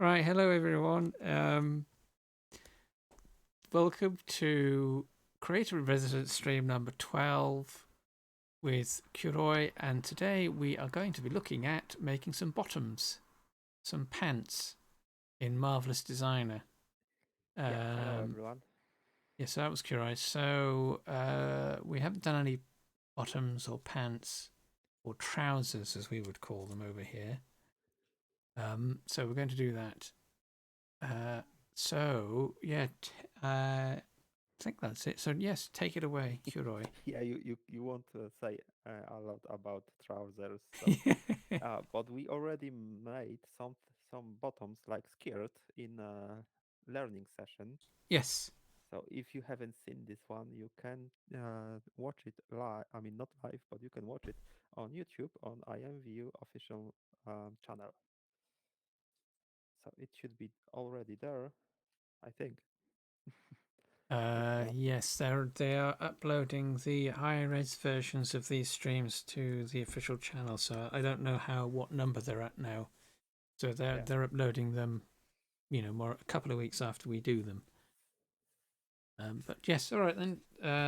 Right, hello everyone. Welcome to Creator in Residence stream number 12 with Kuroi, and today we are going to be looking at making some bottoms, some pants in Marvelous Designer. Yeah, hello Um, everyone. yeah, so that was Kuroi. So we haven't done any bottoms or pants or trousers as we would call them over here. So we're going to do that. Uh, so yeah, I think that's it. So yes, take it away, Kuroi. Yeah, you want to say a lot about trousers, so but we already made some bottoms like skirt in a learning session. Yes. So if you haven't seen this one, you can watch it live. I mean, not live, but you can watch it on YouTube on IMVU official channel. So it should be already there, I think. If not, Yes, they are uploading the higher res versions of these streams to the official channel. So I don't know what number they're at now. So they're yeah. they're uploading them, more a couple of weeks after we do them. But yes, all right then.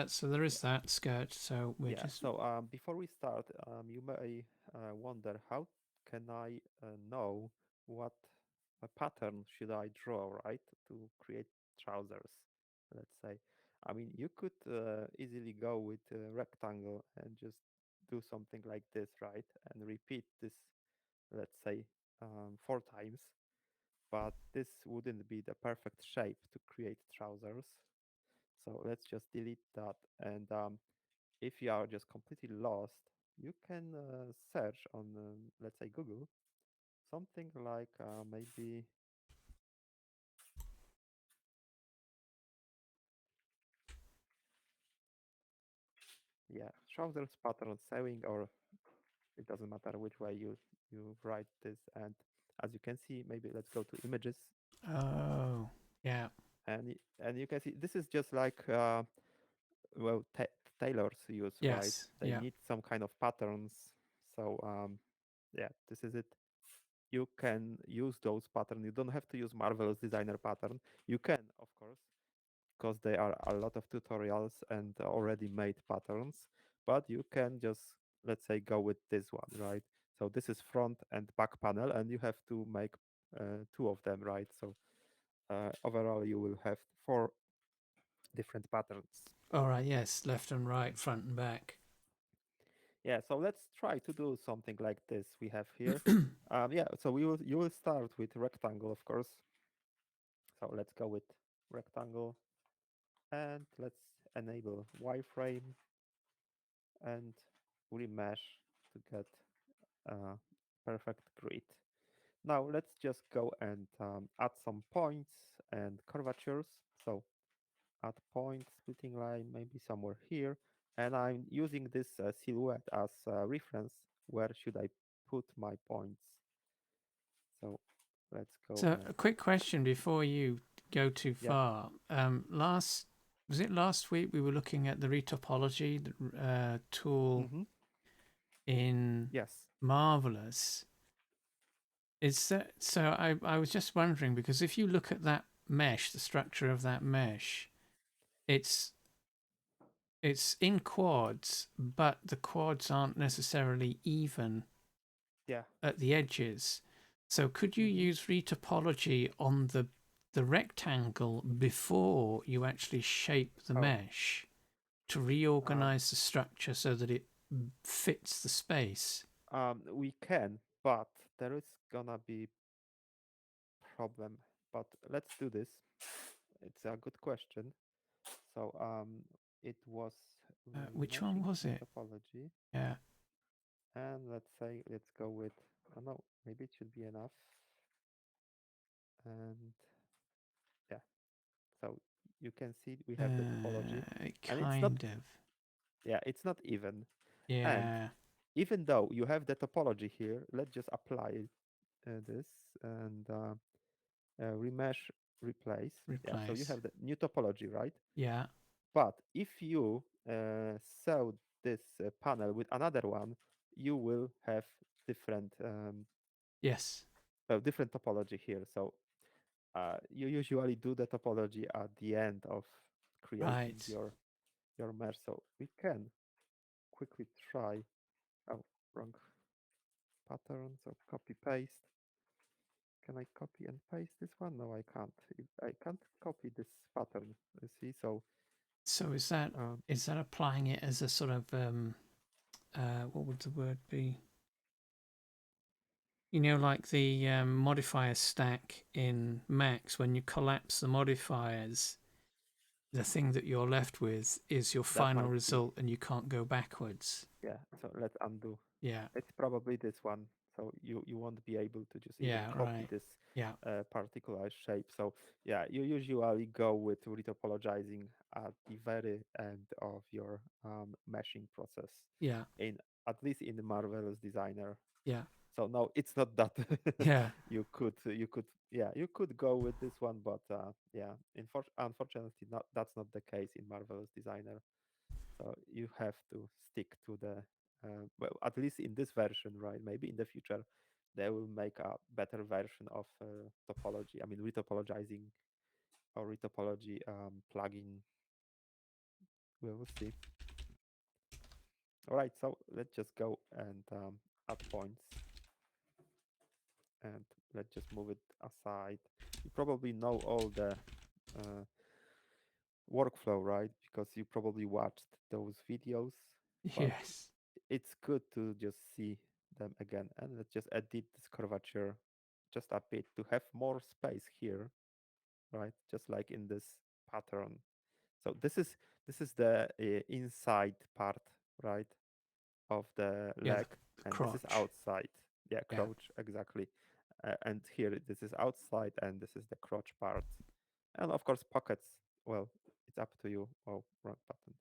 So there is that skirt. So we're Yeah, just so before we start, you may wonder how can I know what a pattern should I draw, right, to create trousers, let's say. I mean, you could easily go with a rectangle and just do something like this, right, and repeat this, let's say, 4 times, but this wouldn't be the perfect shape to create trousers. So let's just delete that and if you are just completely lost, you can search on, let's say, Google, something like maybe, yeah, trousers pattern sewing, or it doesn't matter which way you write this. And as you can see, maybe let's go to images, oh yeah, and you can see this is just like well, tailors use, right? yes, They yeah. need some kind of patterns. So yeah, this is it. You can use those patterns. You don't have to use Marvel's designer pattern. You can, of course, because there are a lot of tutorials and already made patterns, but you can just, let's say, go with this one, right? So this is front and back panel, and you have to make two of them, right? So overall, you will have four different patterns. All right, yes, left and right, front and back. Yeah, so let's try to do something like this we have here. Yeah, so you will start with rectangle, of course. So let's go with rectangle and let's enable wireframe and remesh to get a perfect grid. Now let's just go and add some points and curvatures. So add point, splitting line, maybe somewhere here. And I'm using this silhouette as a reference. Where should I put my points? So let's go So, and a quick question before you go too yeah. far. Last was it last week we were looking at the retopology tool Hmm. in Yes. Marvelous. Is that so? I was just wondering because if you look at that mesh, the structure of that mesh, it's it's in quads, but the quads aren't necessarily even Yeah. at the edges. So could you Hmm. use retopology on the rectangle before you actually shape the Oh, mesh to um, reorganize the structure so that it fits the space? we can, but there is gonna be problem. But let's do this. It's a good question. So it was Which one meshing was it? topology, Yeah. and let's say let's go with. Oh no, maybe it should be enough. And yeah, so you can see we have the topology, and it's not. Kind of. Yeah, it's not even. And Yeah. even though you have the topology here, let's just apply this and remesh replace. Yeah, so you Replace. have the new topology, right? Yeah. But if you sew this panel with another one, you will have different Yes. different topology here. So you usually do the topology at the end of creating Right. your mesh. So we can quickly try. Oh, wrong pattern. So copy paste. Can I copy and paste this one? No, I can't. I can't copy this pattern. You see, so So um, is that applying it as a sort of what would the word be? You know, like the modifier stack in Max, when you collapse the modifiers, the thing that you're left with is your that final might be, result and you can't go backwards. yeah. So let's undo. Yeah, It's probably this one. So you won't be able to just even yeah, copy right. this Yeah, particular shape. So yeah, you usually go with retopologizing at the very end of your meshing process, yeah, in at least in the Marvelous Designer. yeah, So no, it's not that. yeah, You could yeah, you could go with this one, but yeah, unfortunately not, that's not the case in Marvelous Designer. So you have to stick to the well, at least in this version, right? Maybe in the future they will make a better version of topology. I mean, retopologizing or retopology plugin. We will see. All right, so let's just go and add points, and let's just move it aside. You probably know all the uh, workflow, right? Because you probably watched those videos, but yes, it's good to just see them again. And let's just edit this curvature just a bit to have more space here, right? Just like in this pattern. So this is the inside part, right, of the yeah, leg, the and this is crotch. outside. Yeah, Yeah, crotch exactly. And here this is outside, and this is the crotch part. And of course pockets. Well, it's up to you. Oh, wrong button.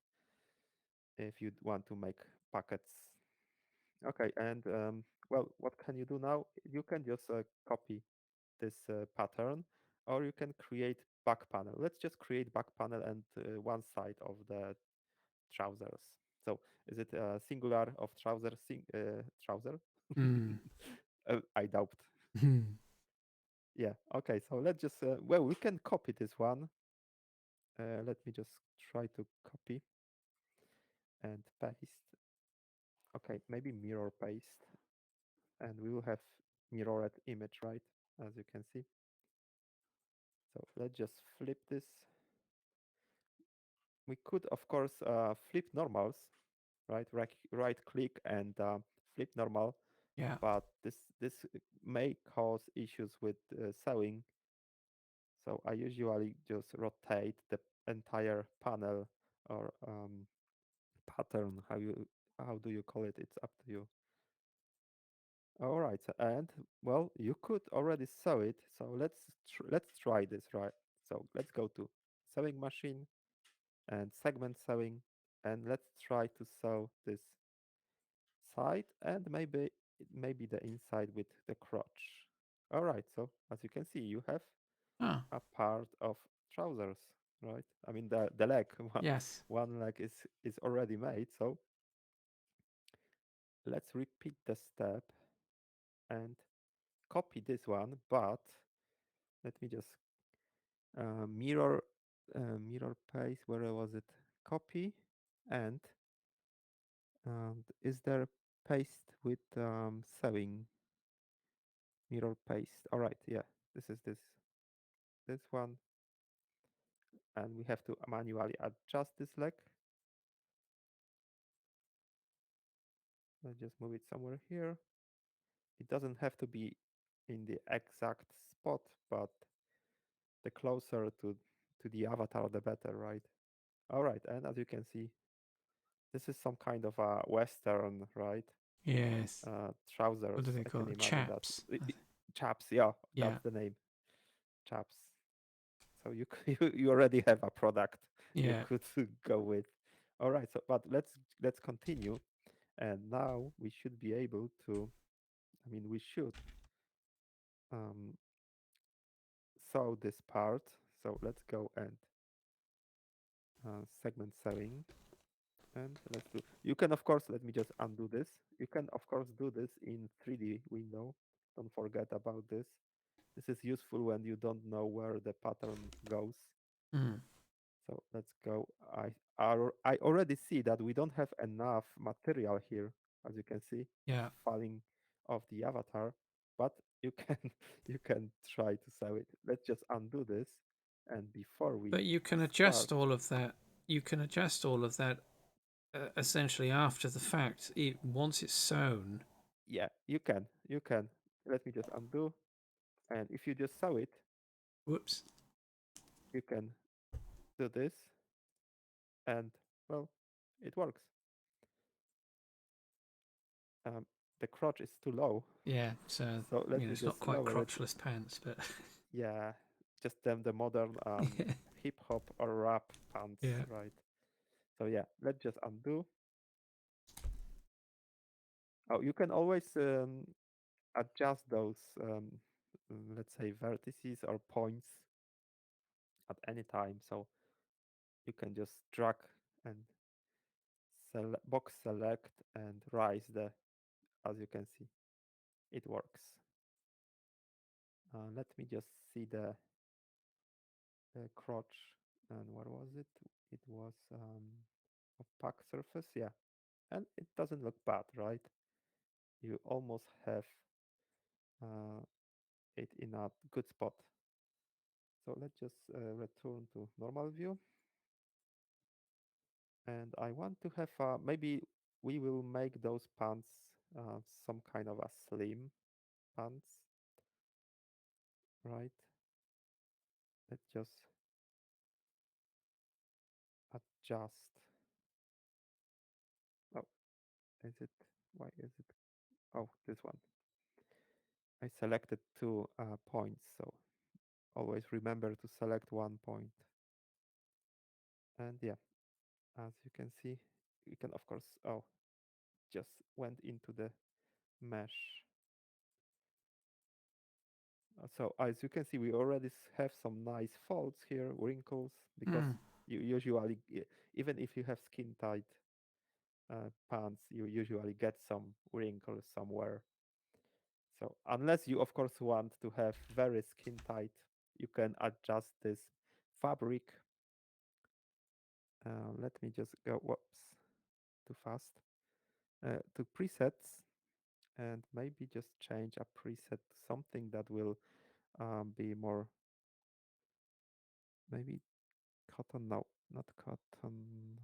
If you want to make pockets. Okay, and well, what can you do now? You can just copy this pattern, or you can create back panel. Let's just create back panel and one side of the trousers. So is it singular of trouser? mm. I doubt. Yeah. Okay. So let's just well, we can copy this one. Let me just try to copy and paste. Okay, maybe mirror paste, and we will have mirrored image, right? As you can see. So let's just flip this. We could, of course, flip normals, right? Right click and flip normal, Yeah, but this may cause issues with sewing. So I usually just rotate the entire panel or pattern. How do you call it? It's up to you. All right, and well, you could already sew it. So let's try this, right? So let's go to sewing machine and segment sewing, and let's try to sew this side and maybe the inside with the crotch. All right, so as you can see, you have ah, a part of trousers, right? I mean the leg, yes, one leg is already made. So let's repeat the step and copy this one, but let me just mirror mirror paste. Where was it? Copy and is there paste with sewing? Mirror paste. All right, yeah, this is this one, and we have to manually adjust this leg. Let's just move it somewhere here. It doesn't have to be in the exact spot, but the closer to the avatar, the better, right? All right, and as you can see, this is some kind of a Western, right? yes. What Trousers. do they I call can it? imagine that. Chaps. Chaps, yeah, Yeah, that's the name. Chaps. So you already have a product you yeah. could go with. All right, so but let's continue, and now we should be able to. I mean, we should um, sew this part. So let's go and segment sewing, and let's do. You can of course let me just undo this. You can of course do this in 3D window. Don't forget about this. This is useful when you don't know where the pattern goes. Mm. So let's go. I already see that we don't have enough material here, as you can see, Yeah. falling off the avatar, but you can you can try to sew it. Let's just undo this, and before we But you can start, adjust all of that. You can adjust all of that essentially after the fact. Once it's sewn. yeah, you can. Let me just undo, and if you just sew it, Whoops. you can do this, and well, it works. Um, the crotch is too low, Yeah. So so let me it's not just quite lower it. crotchless pants, but Yeah, just the modern yeah. hip hop or rap pants, Yeah. right? So yeah, let's just undo. Oh, you can always adjust those, let's say, vertices or points at any time. So you can just drag and box select and rise the, as you can see, it works. Let me just see the crotch. And what was it? It was opaque surface, yeah. And it doesn't look bad, right? You almost have uh, it in a good spot. So let's just return to normal view. And I want to have, maybe we will make those pants some kind of a slim pants, right? Let's just adjust. Oh, is it, why is it? Oh, this one. I selected two points, so always remember to select one point. And yeah, as you can see, you can of course, oh, just went into the mesh. So as you can see, we already have some nice folds here, wrinkles, because Mm. you usually, even if you have skin tight pants, you usually get some wrinkles somewhere. So unless you, of course, want to have very skin tight, you can adjust this fabric. Let me just go, whoops, too fast, to presets, and maybe just change a preset to something that will be more, maybe cotton, no, not cotton,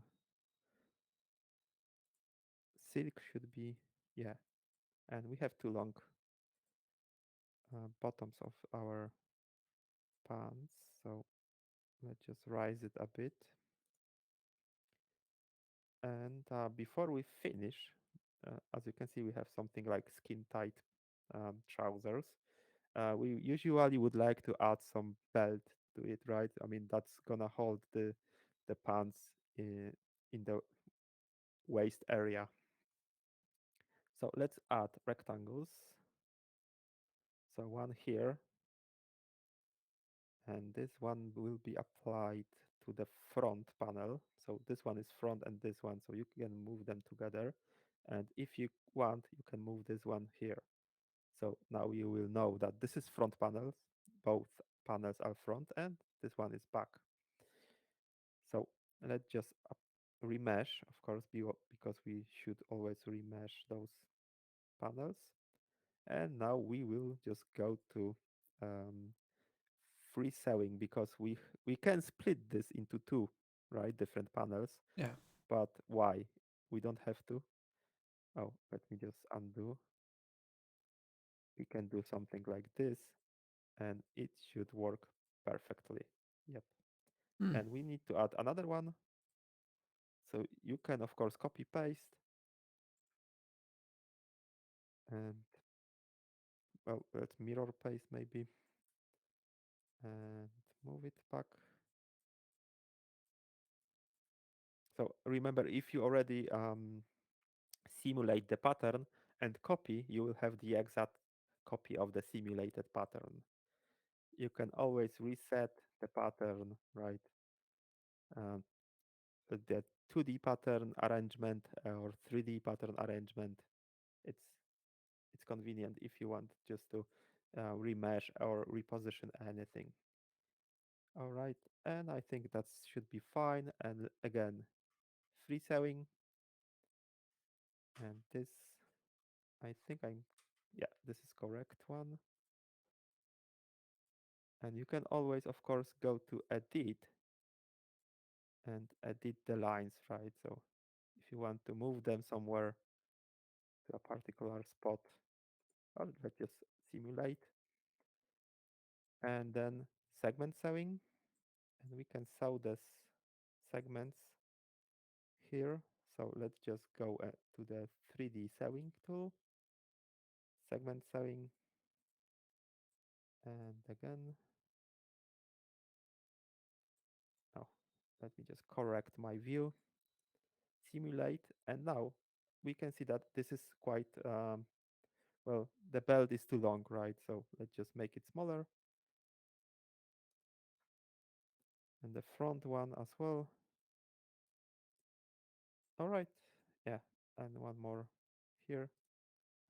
silk should be, yeah. And we have too long bottoms of our pants, so let's just rise it a bit. And before we finish, as you can see, we have something like skin tight trousers. We usually would like to add some belt to it, right? I mean, that's gonna hold the pants in the waist area. So let's add rectangles. So one here, and this one will be applied to the front panel. So this one is front and this one, so you can move them together. And if you want, you can move this one here. So now you will know that this is front panels. Both panels are front and this one is back. So let's just remesh, of course, because we should always remesh those panels. And now we will just go to free sewing, because we can split this into two, right, different panels. Yeah. But why? We don't have to. Oh, let me just undo. We can do something like this, and it should work perfectly. Yep. Mm. And we need to add another one. So you can, of course, copy paste and, well, let's mirror paste maybe and move it back. So remember, if you already simulate the pattern and copy, you will have the exact copy of the simulated pattern. You can always reset the pattern, right? Um, the 2D pattern arrangement or 3D pattern arrangement. It's it's convenient if you want just to remesh or reposition anything. All right, and I think that should be fine. And again, free sewing, and this, I think yeah, this is correct one. And you can always, of course, go to edit and edit the lines, right? So if you want to move them somewhere to a particular spot, or let's just simulate, and then segment sewing, and we can sew this segments here. So let's just go to the 3D sewing tool, segment sewing, and again, oh, let me just correct my view, simulate, and now we can see that this is quite, well, the belt is too long, right? So let's just make it smaller, and the front one as well. All right, yeah, and one more here.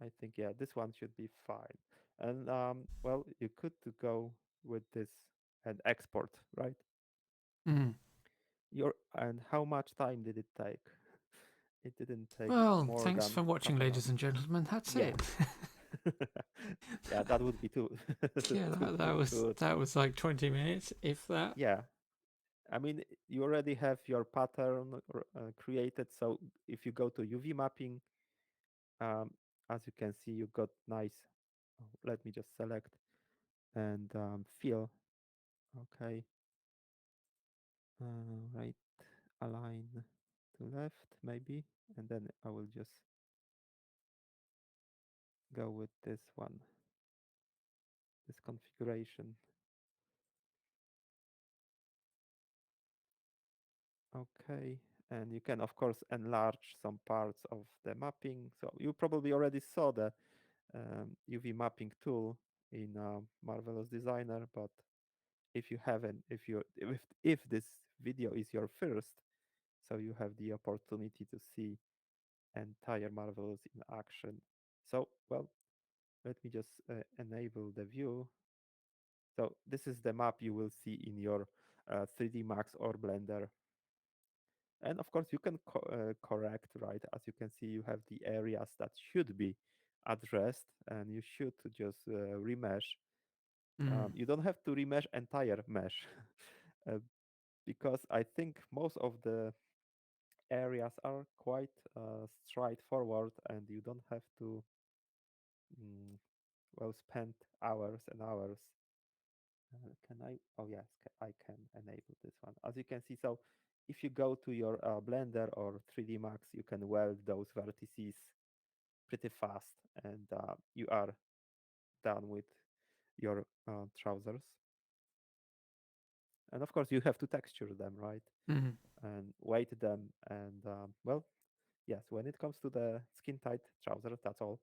I think, yeah, this one should be fine. And well, you could to go with this and export, right? Mm. And how much time did it take? It didn't take Well, more thanks than for watching, half an hour. ladies and gentlemen. That's Yeah. it. Yeah, that would be too Yeah, that was like 20 minutes, if that. Yeah. I mean, you already have your pattern created. So if you go to UV mapping, um, as you can see, you got nice. Oh, let me just select and fill. Okay. Right, align to left maybe, and then I will just go with this one, this configuration. Okay, and you can of course enlarge some parts of the mapping. So you probably already saw the UV mapping tool in Marvelous Designer, but if you haven't, if this video is your first, so you have the opportunity to see entire Marvelous in action. So well, let me just enable the view. So this is the map you will see in your 3D Max or Blender. And of course, you can correct, right? As you can see, you have the areas that should be addressed, and you should just remesh. Mm. You don't have to remesh entire mesh, uh, because I think most of the areas are quite straightforward, and you don't have to mm, well spend hours and hours. Can I? Oh yes, I can enable this one. As you can see, so if you go to your Blender or 3D Max, you can weld those vertices pretty fast, and you are done with your trousers. And of course, you have to texture them, right? Mm. And weight them. And well, yes, when it comes to the skin tight trouser, that's all.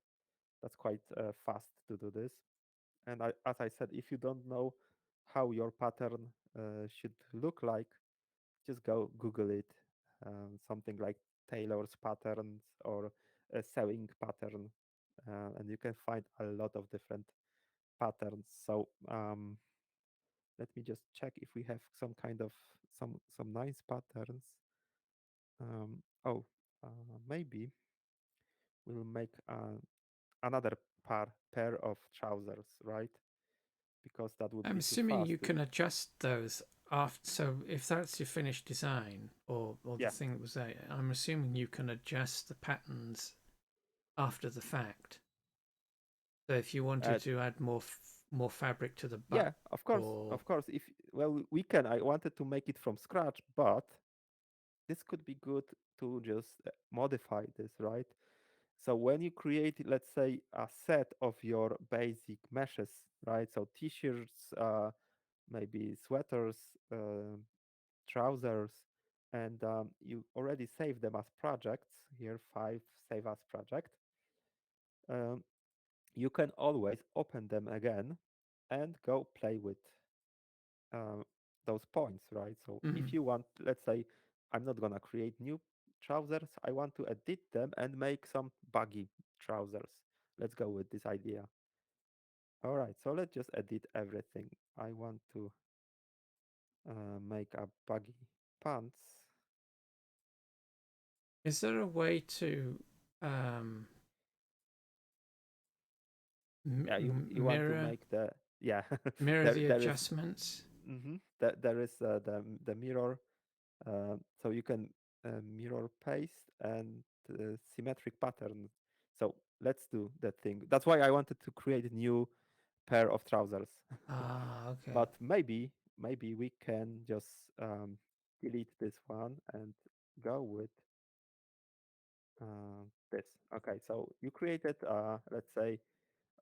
That's quite fast to do this. And as I said, if you don't know how your pattern should look like, just go Google it. Something like Taylor's patterns or a sewing pattern, and you can find a lot of different patterns. So let me just check if we have some kind of some nice patterns. Oh, maybe we'll make another pair of trousers, right? Because that would I'm be too assuming fast. you can adjust those after. So if that's your finished design or the Yeah, thing that was there, I'm assuming you can adjust the patterns after the fact. So if you uh, wanted to add more fabric to the butt, yeah, of course, or of course. If well, we can. I wanted to make it from scratch, but this could be good to just modify this, right? So when you create, let's say, a set of your basic meshes, right? So t-shirts, maybe sweaters, trousers, and you already save them as projects. Here, 5 save as project. Um, you can always open them again and go play with um, those points, right? So mm, if you want, let's say, I'm not gonna create new trousers, I want to edit them and make some baggy trousers. Let's go with this idea. All right, so let's just edit everything. I want to make a baggy pants. Is there a way to um, Yeah, you want to mirror make the, yeah, mirror the there is, adjustments? there is the mirror, so you can mirror paste and symmetric pattern. So let's do that thing. That's why I wanted to create a new pair of trousers. Ah, okay. But maybe we can just delete this one and go with this. Okay, so you created, let's say,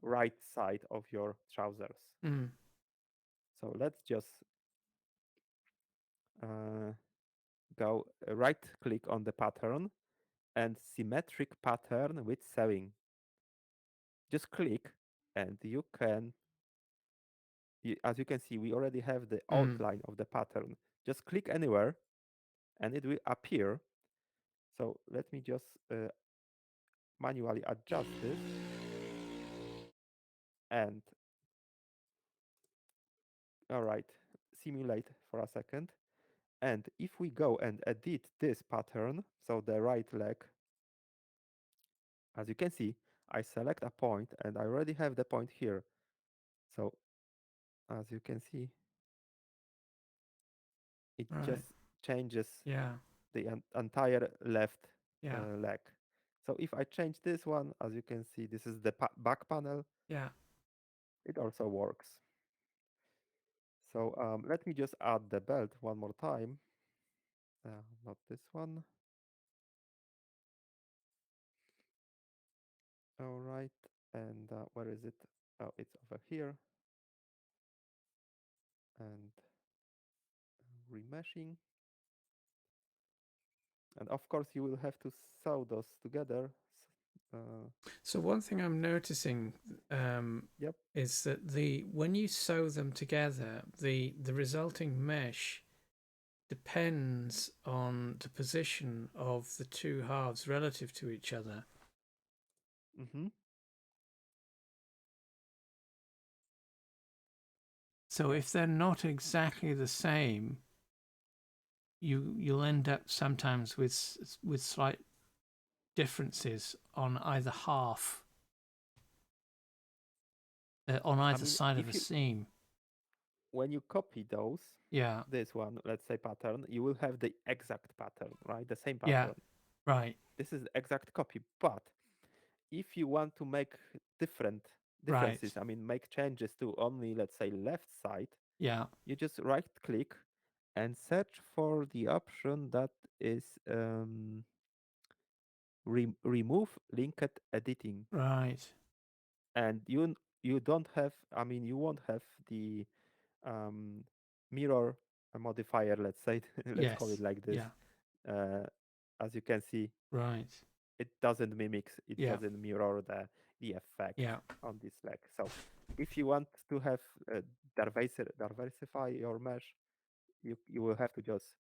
right side of your trousers. Mm, So let's just uh, go right click on the pattern and symmetric pattern with sewing. Just click and as you can see, we already have the mm. outline of the pattern. Just click anywhere and it will appear. So let me just manually adjust this and all right, simulate for a second. And if we go and edit this pattern, so the right leg, as you can see, I select a point and I already have the point here. So as you can see, it Right. just changes Yeah. the entire left Yeah. leg. So if I change this one, as you can see, this is the back panel. Yeah. It also works. So let me just add the belt one more time. Not this one. All right. And where is it? Oh, it's over here. And remeshing. And of course, you will have to sew those together. Uh, So one thing I'm noticing yep. is that the when you sew them together, the resulting mesh depends on the position of the two halves relative to each other. Mm-hmm. So Yeah. if they're not exactly the same, you'll end up sometimes with slight differences on either half, on I either mean, side of a if you seam. when you copy those, Yeah, this one, let's say pattern, you will have the exact pattern, right? The same yeah, pattern. right, This is the exact copy. But if you want to make different right, differences, I mean, make changes to only, let's say, left side, yeah, you just right click and search for the option that is remove linked editing. right, And you don't have, I mean, you won't have the um, mirror modifier, let's say, let's call it yes, like this. yeah, Uh, as you can see, right, it doesn't mimic, it yeah, doesn't mirror the effect yeah, on this leg. So if you want to have diversify your mesh, you will have to just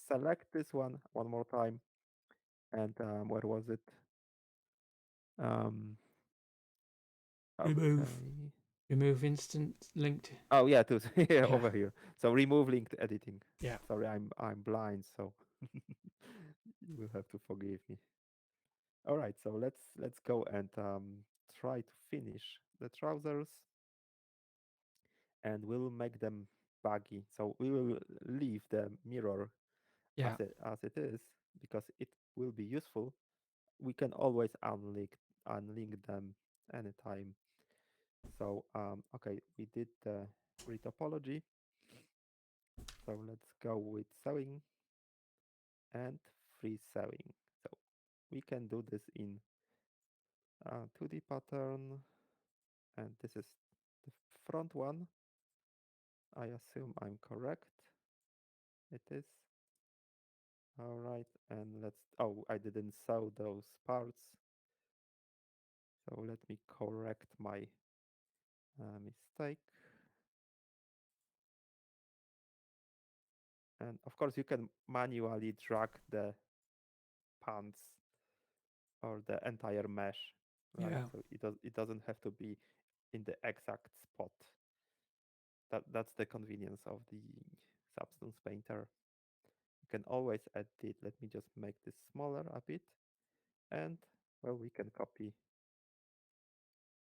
select this one more time. And where was it? Um, remove, okay. remove instant linked. Oh yeah, yeah, Yeah, over here. So remove linked editing. yeah, Sorry, I'm blind, so you will have to forgive me. All right, so let's go and try to finish the trousers, and we'll make them baggy. So we will leave the mirror yeah. as it is because it will be useful. We can always unlink them anytime. So okay, we did the retopology. So let's go with sewing and free sewing. So we can do this in 2D pattern, and this is the front one. I assume I'm correct. It is. All right, and oh, I didn't sew those parts. So let me correct my mistake. And of course, you can manually drag the pants or the entire mesh, right? Yeah. So it doesn't have to be in the exact spot. That's the convenience of the Substance Painter. You can always edit. Let me just make this smaller a bit, and well, we can copy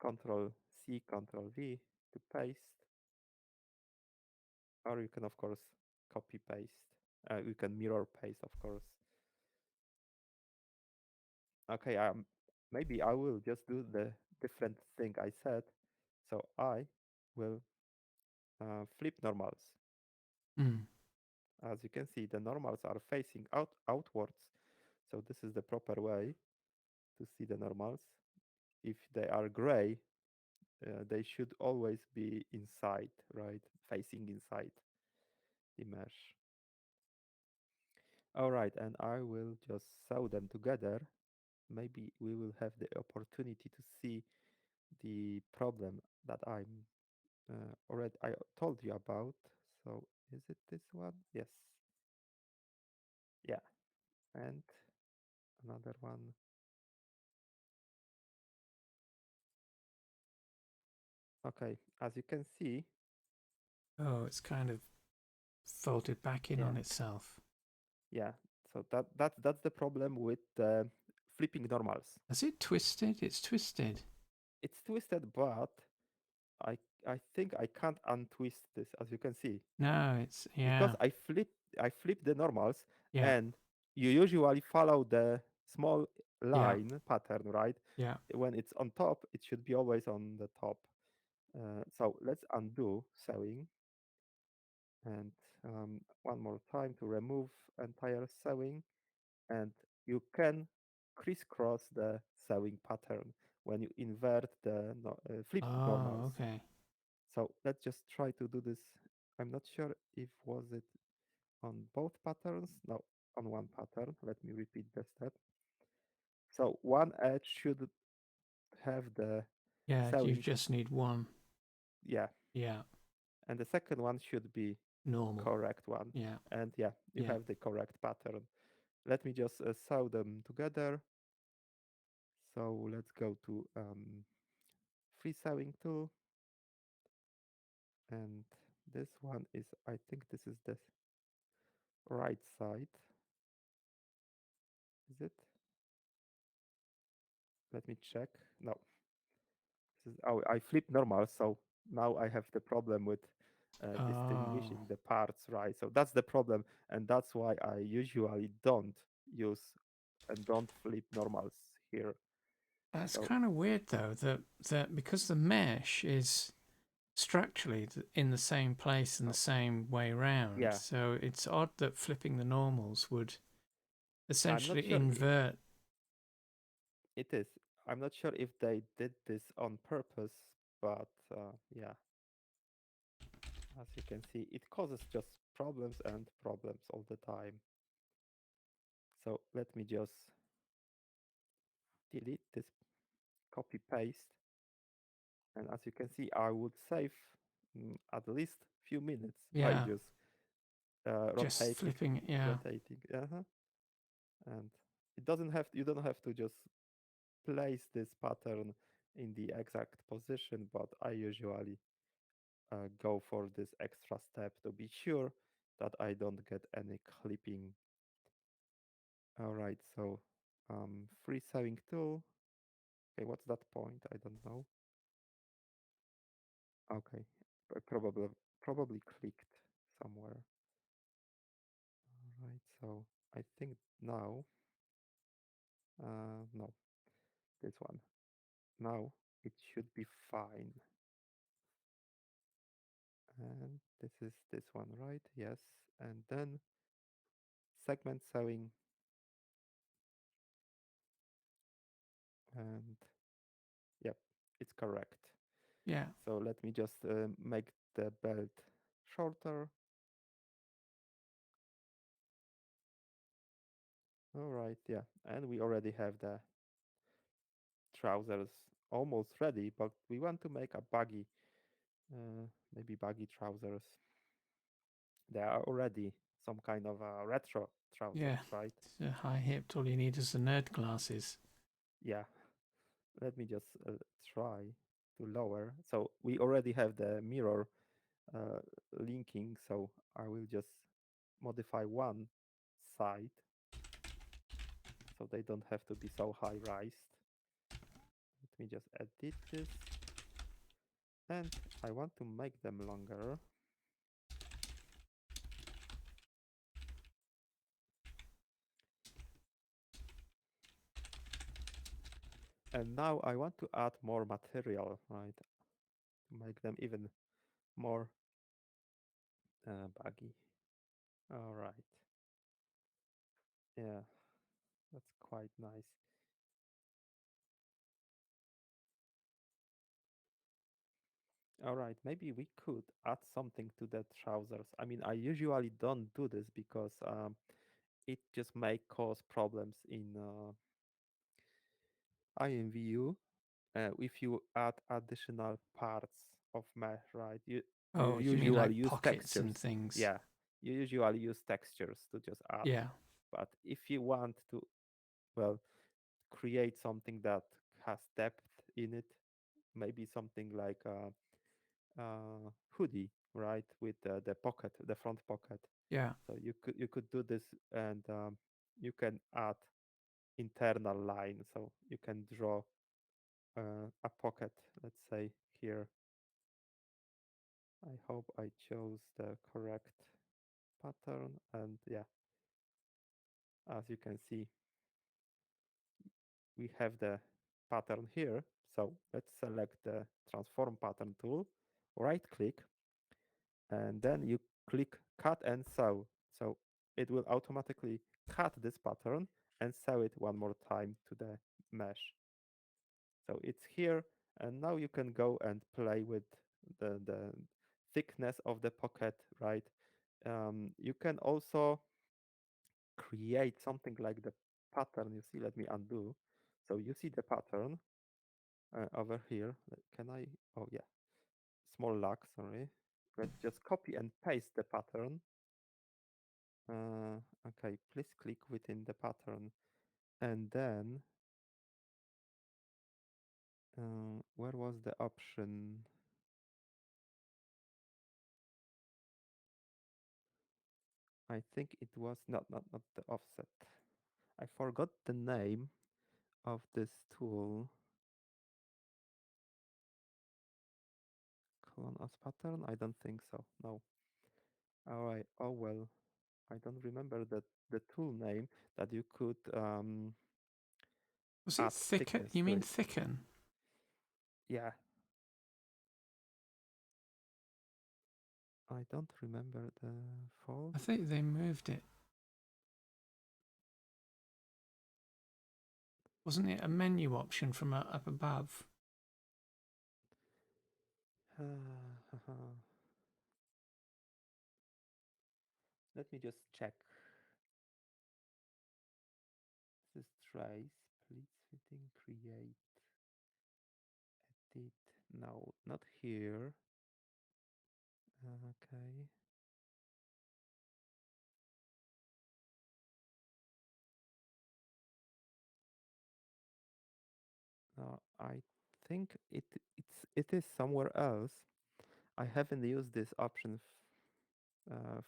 Control C, Control V to paste, or you can of course copy paste. You can mirror paste, of course. Okay, maybe I will just do the different thing I said. So I will flip normals. Mm. As you can see, the normals are facing outwards. So this is the proper way to see the normals. If they are gray, they should always be inside, right? Facing inside the mesh. All right, and I will just sew them together. Maybe we will have the opportunity to see the problem that I'm already I told you about. So is it this one? Yes. Yeah. And another one. Okay. As you can see, Oh, it's kind of folded back in yeah, on itself. yeah. So that's the problem with flipping normals. Is it twisted? It's twisted. It's twisted, but I I think I can't untwist this, as you can see, No, it's because yeah, I flip the normals, yeah, and you usually follow the small yeah, line pattern, right? yeah. When it's on top, it should be always on the top. So let's undo sewing, and one more time to remove entire sewing, and you can crisscross the sewing pattern when you invert the flip normals. Oh, okay. So let's just try to do this. I'm not sure if was it on both patterns. No, on one pattern. Let me repeat the step. So one edge should have the Yeah, you sewing, just need one. yeah, Yeah, and the second one should be normal. correct one. Yeah, And yeah, you yeah, have the correct pattern. Let me just sew them together. So let's go to free sewing tool, and this one is, I think this is the right side. Is it? Let me check. No, oh, I flipped normal, so now I have the problem with oh, distinguishing the parts, right? So that's the problem, and that's why I usually don't use and don't flip normals here. that's So kind of weird though. That because the mesh is structurally in the same place and the no, same way round, yeah, so it's odd that flipping the normals would I'm not essentially sure invert. it is. I'm not sure if they did this on purpose, but yeah, as you can see, it causes just problems and problems all the time. So let me just delete this copy paste. And as you can see, I would save at least few minutes by Yeah, just just rotating, flipping it. Yeah, rotating. And it doesn't have you don't have to just place this pattern in the exact position, but I usually go for this extra step to be sure that I don't get any clipping. All right, so free sewing tool. Okay, what's that point? I don't know. Okay, I probably clicked somewhere. All right, so I think now, no, this one. Now it should be fine. And this is this one, right? Yes. And then segment sewing, and yep, it's correct. yeah, So let me just make the belt shorter. All right, yeah. And we already have the trousers almost ready, but we want to make a baggy, maybe baggy trousers. They are already some kind of retro yeah. trousers, right? It's a high hipped. All you need is the nerd glasses. Yeah. Let me just try to lower. So we already have the mirror uh, linking, so I will just modify one side so they don't have to be so high raised. Let me just edit this, and I want to make them longer. And now I want to add more material, right, to make them even more baggy. All right, yeah, that's quite nice. All right, maybe we could add something to the trousers. I mean, I usually don't do this because it just may cause problems in IMVU if you add additional parts of mesh, right? You Oh, you mean usually like use pockets textures. and things? Yeah, you usually use textures to just add. Yeah, But if you want to, well, create something that has depth in it, maybe something like a hoodie, right, with the pocket, the front pocket. yeah, So you could do this, and you can add internal line. So you can draw a pocket, let's say here. I hope I chose the correct pattern. And yeah, as you can see, we have the pattern here. So let's select the transform pattern tool, right click, and then you click cut and sew. So it will automatically cut this pattern and sew it one more time to the mesh. So it's here, and now you can go and play with the thickness of the pocket, right? You can also create something like the pattern. You see, let me undo. So you see the pattern over here. Can I? Oh yeah, small lag. Sorry. Let's just copy and paste the pattern. Okay, please click within the pattern, and then where was the option? I think it was not the offset. I forgot the name of this tool. Clone as pattern? I don't think so. No. All right. Oh well. I don't remember the tool name that you could was it add thicker? thickness You to mean it. thicken? Yeah. I don't remember the fault. I think they moved it. Wasn't it a menu option from up above? Let me just check. This is trace. Please fitting create edit. No, not here. Okay. I think it is somewhere else. I haven't used this option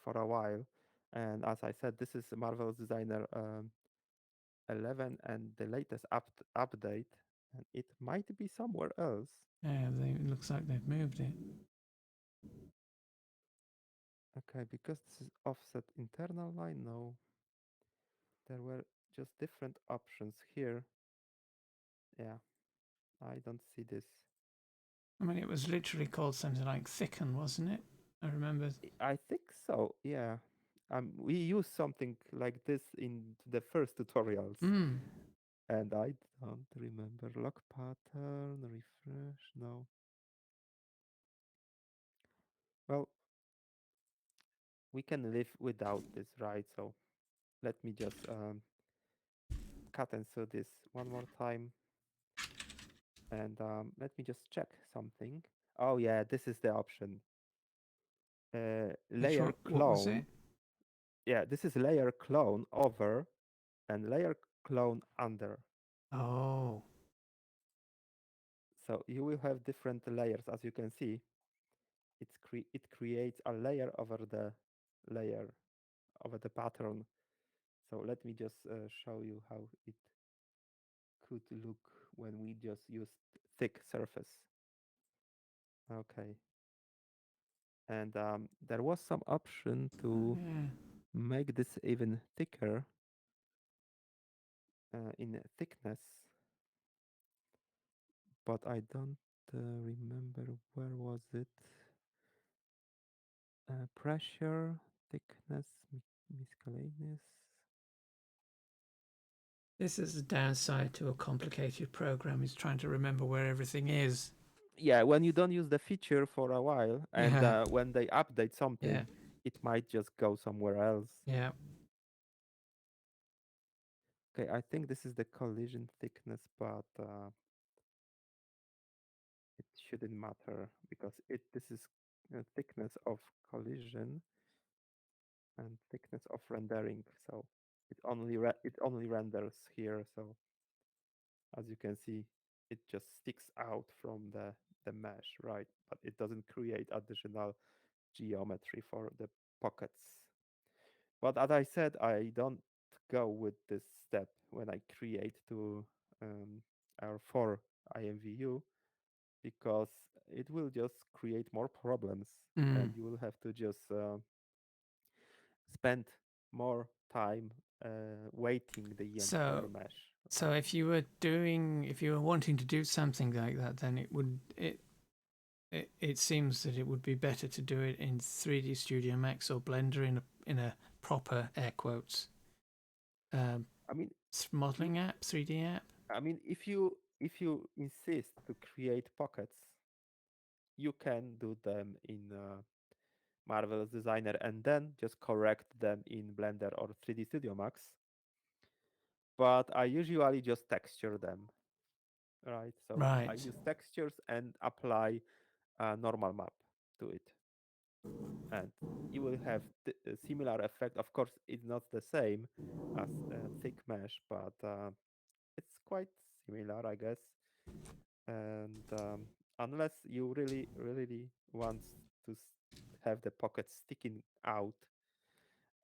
for a while, and as I said, this is Marvel's Designer 11 and the latest update, and it might be somewhere else. Yeah, it looks like they've moved it. Okay, because this is offset internal line. No, there were just different options here. Yeah, I don't see this. I mean, it was literally called something like thicken, wasn't it? I remember. I think so. Yeah. We use something like this in the first tutorials, Mm. and I don't remember lock pattern, refresh. No. Well, we can live without this, right? So let me just cut and sew this one more time, and let me just check something. Oh yeah, this is the option. Which Layer what was it? clone. Yeah, this is layer clone over and layer clone under. Oh, So you will have different layers, as you can see. It creates a layer layer over the pattern. So let me just show you how it could look when we just used thick surface. Okay. And there was some option to Yeah. make this even thicker in thickness, but I don't remember where was it. Pressure, thickness, miscellaneous. This is a downside to a complicated program, is trying to remember where everything is. Yeah, when you don't use the feature for a while, and Yeah. when they update Yeah. something, it might just go somewhere else. Yeah. Okay, I think this is the collision thickness, but it shouldn't matter because it this is thickness of collision and thickness of rendering. So it only renders here. So as you can see, it just sticks out from the mesh, right? But it doesn't create additional geometry for the pockets. But as I said, I don't go with this step when I create to or for IMVU because it will just create more problems Mm. and you will have to just spend more time waiting the entire So, mesh, so right? if you were wanting to do something like that, then it seems that it would be better to do it in 3D Studio Max or Blender in a proper air quotes um, I mean, i- modeling app, 3D app. if you insist to create pockets, you can do them in Marvelous Designer and then just correct them in Blender or 3D Studio Max. But I usually just texture them, right? So I Right. use textures and apply a normal map to it, and you will have a similar effect. Of course, it's not the same as a thick mesh, but it's quite similar, I guess. And unless you really want to have the pockets sticking out,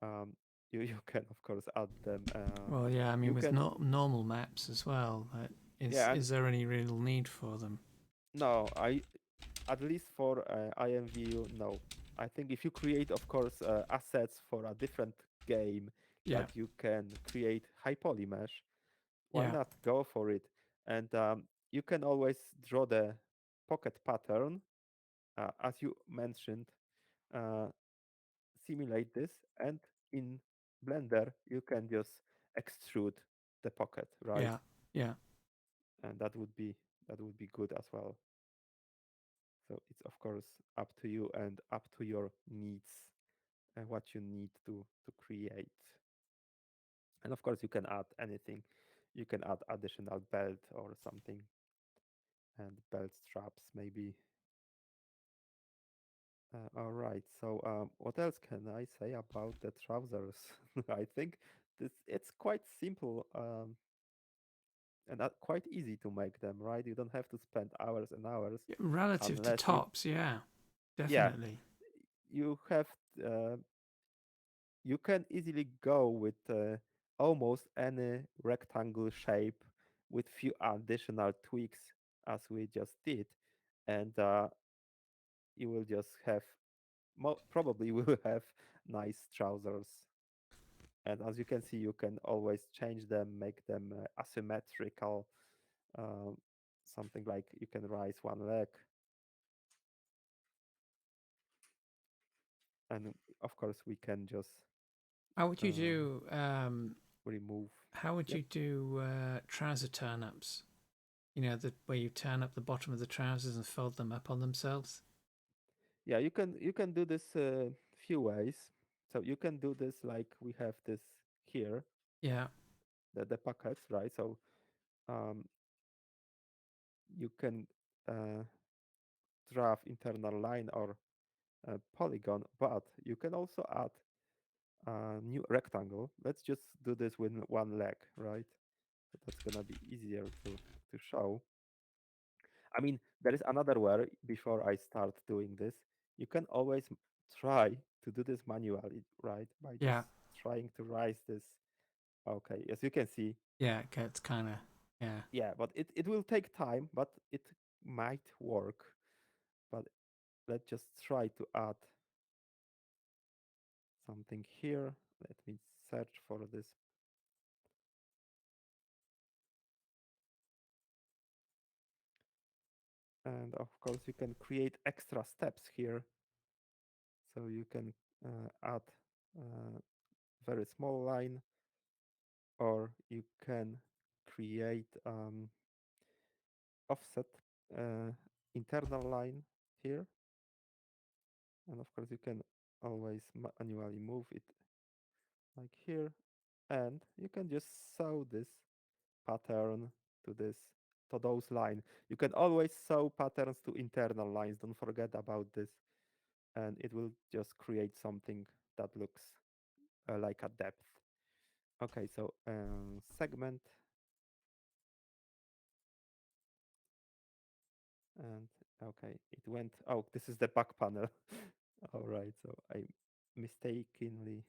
um, you can of course add them. Well, yeah. I mean, You with can, normal maps as well. yeah, and Is there any real need for them? no, I at least for IMVU, no. I think if you create, of course, assets for a different game Yeah. that you can create high poly mesh, why Yeah. not go for it? And you can always draw the pocket pattern, as you mentioned, uh, simulate this, and in Blender you can just extrude the pocket, right? Yeah. Yeah. And that would be good as well. So it's of course up to you and up to your needs and what you need to create. And of course you can add anything. You can add additional belt or something and belt straps maybe. All right. So what else can I say about the trousers? I think this it's quite simple and quite easy to make them, right? You don't have to spend hours and hours Relative to unless you, tops, yeah, yeah, definitely. you have uh, you can easily go with almost any rectangle shape with few additional tweaks as we just did, and you will just have probably will have nice trousers. And as you can see, you can always change them, make them asymmetrical. Um, Something like you can raise one leg, and of course we can just How would you um, do? remove. How would Yep. you do trouser turn ups? You know, the where you turn up the bottom of the trousers and fold them up on themselves. Yeah, you can do this few ways. So you can do this like we have this here, Yeah. the pockets, right? So um, you can uh, draft internal line or polygon, but you can also add a new rectangle. Let's just do this with one leg, right? So that's gonna be easier to show. I mean, there is another way before I start doing this. You can always try to do this manually, right? By just Yeah, trying to rise this. Okay, as you can see, yeah, it gets kind of, yeah. yeah, but it will take time, but it might work. But let's just try to add something here. Let me search for this. And of course, you can create extra steps here. So you can add a very small line, or you can create offset uh, internal line here. And of course, you can always manually move it like here. And you can just sew this pattern to this to those line. You can always sew patterns to internal lines. Don't forget about this. And it will just create something that looks like a depth. Okay, so segment, and okay, it went. Oh, this is the back panel. All right, so I mistakenly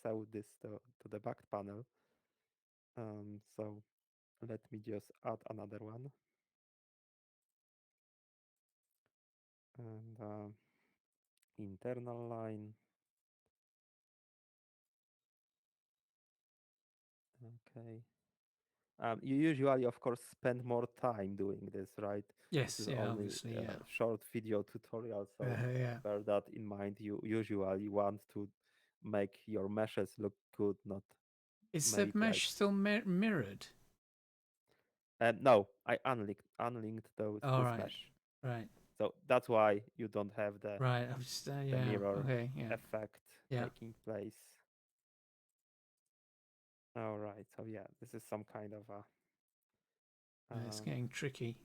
sewed this to the back panel. So let me just add another one, and internal line. Okay. You usually, of course, spend more time doing this, right? This Yes, is yeah, only obviously, a yeah. short video tutorial, so Yeah. bear that in mind. You usually want to make your meshes look good, not Is the made like. mesh still mirrored? No, I unlinked those All this right, mesh, right, so that's why you don't have right. I'm just, the yeah, mirror okay, yeah, effect yeah. taking place. All right, so yeah, this is some kind of a. It's Uh, getting tricky.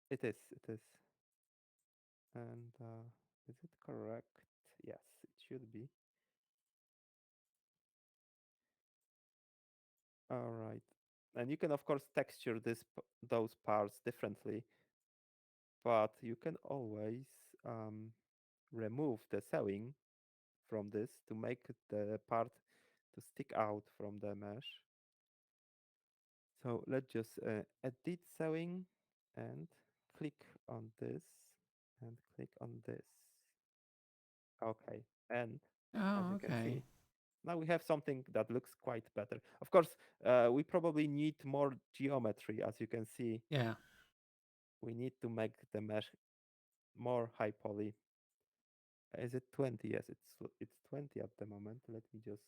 it is, and is it correct? Yes, it should be. All right. And you can, of course, texture those parts differently, but you can always um, remove the sewing from this to make the part to stick out from the mesh. So let's just edit sewing and click on this and click on this. Okay. And as Oh, you can okay. see, now we have something that looks quite better. Of course, we probably need more geometry. As you can see, Yeah. we need to make the mesh more high poly. Is it 20? Yes, it's 20 at the moment. Let me just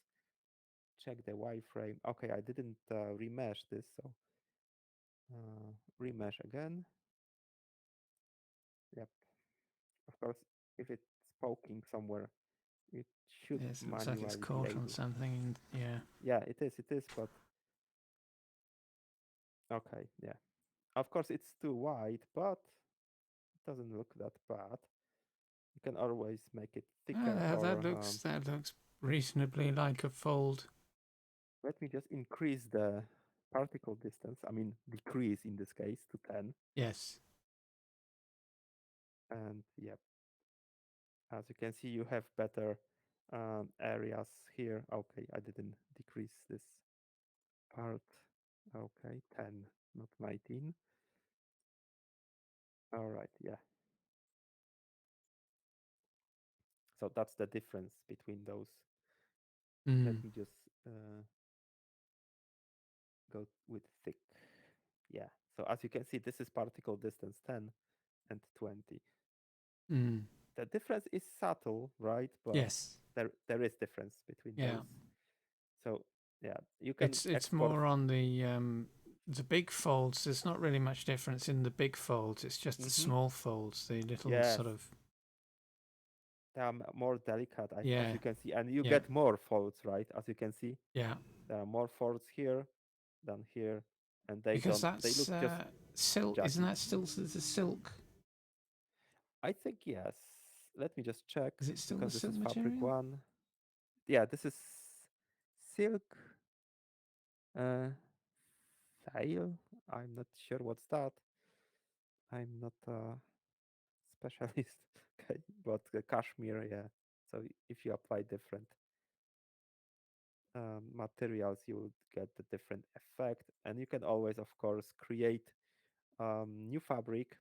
check the wireframe. Okay, I didn't remesh this, so remesh again. Yep. Of course, if it's poking somewhere, it should Yes, it looks like it's manually be caught on able. something. Yeah. Yeah, it is, but okay, yeah. Of course, it's too wide, but it doesn't look that bad. You can always make it Oh, thicker, or that looks reasonably like a fold. let me just increase the particle distance. I mean, decrease in this case to 10. Yes. And yeah, as you can see, you have better areas here. Okay, I didn't decrease this part. Okay, 10, not 19. All right, yeah. So that's the difference between those. Let Mm. me just go with thick. Yeah. So as you can see, this is particle distance 10 and 20. Mm. The difference is subtle, right? But Yes. there is difference between Yeah. those. So yeah, you can It's export. more on the big folds. There's not really much difference in the big folds. It's just the Hmm. small folds, the little Yes, sort of, they are more delicate, as yeah, you can see, and you yeah, get more folds, right? As you can see, yeah. there are more folds here than here, and they Because don't. They that's look just silk, isn't jagged. that still the silk? I think yes. Let me just check Is it still the because this silk is fabric material? one. Yeah, this is silk. Uh, Fail. I'm not sure what's that. I'm not a specialist, okay, but cashmere, yeah. So if you apply different materials, you would get a different effect, and you can always, of course, create new fabric.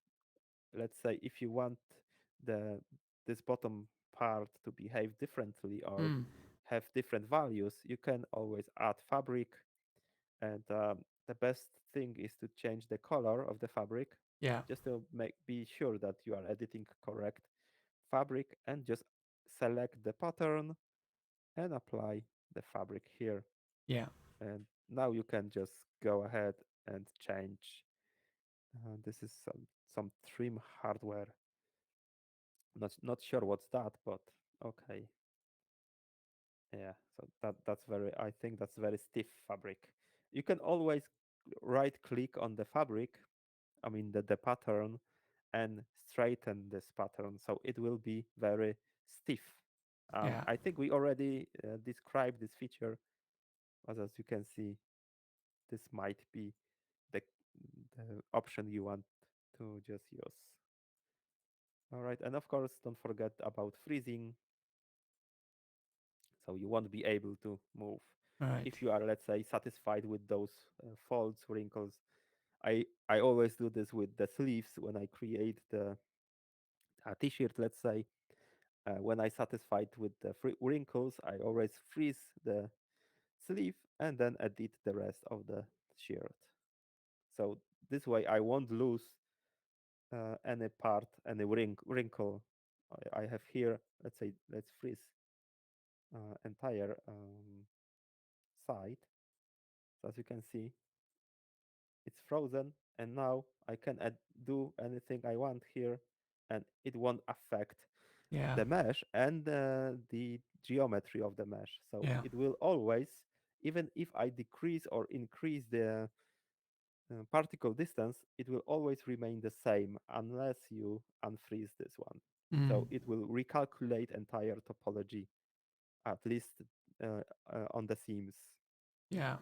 Let's say if you want the this bottom part to behave differently or Mm. have different values, you can always add fabric. And the best thing is to change the color of the fabric, Yeah. just to be sure that you are editing correct fabric, and just select the pattern and apply the fabric here. Yeah. And now you can just go ahead and change. This is some trim hardware. Not sure what's that, but okay. Yeah, so that's very, I think that's very stiff fabric. You can always right click on the fabric, I mean the pattern, and straighten this pattern so it will be very stiff. Yeah. I think we already described this feature, but as you can see, this might be the the option you want to just use. All right, and of course, don't forget about freezing, so you won't be able to move Right. if you are, let's say, satisfied with those folds, wrinkles. I always do this with the sleeves when I create the a t-shirt, let's say. When I satisfied with the wrinkles, I always freeze the sleeve and then edit the rest of the shirt. So this way I won't lose any part, any wrinkle I have here. Let's say let's freeze entire side. So as you can see, it's frozen, and now I can do anything I want here, and it won't affect Yeah. the mesh and the geometry of the mesh. So Yeah. it will always, even if I decrease or increase the particle distance, it will always remain the same unless you unfreeze this one. Mm. So it will recalculate entire topology, at least on the seams. Yeah.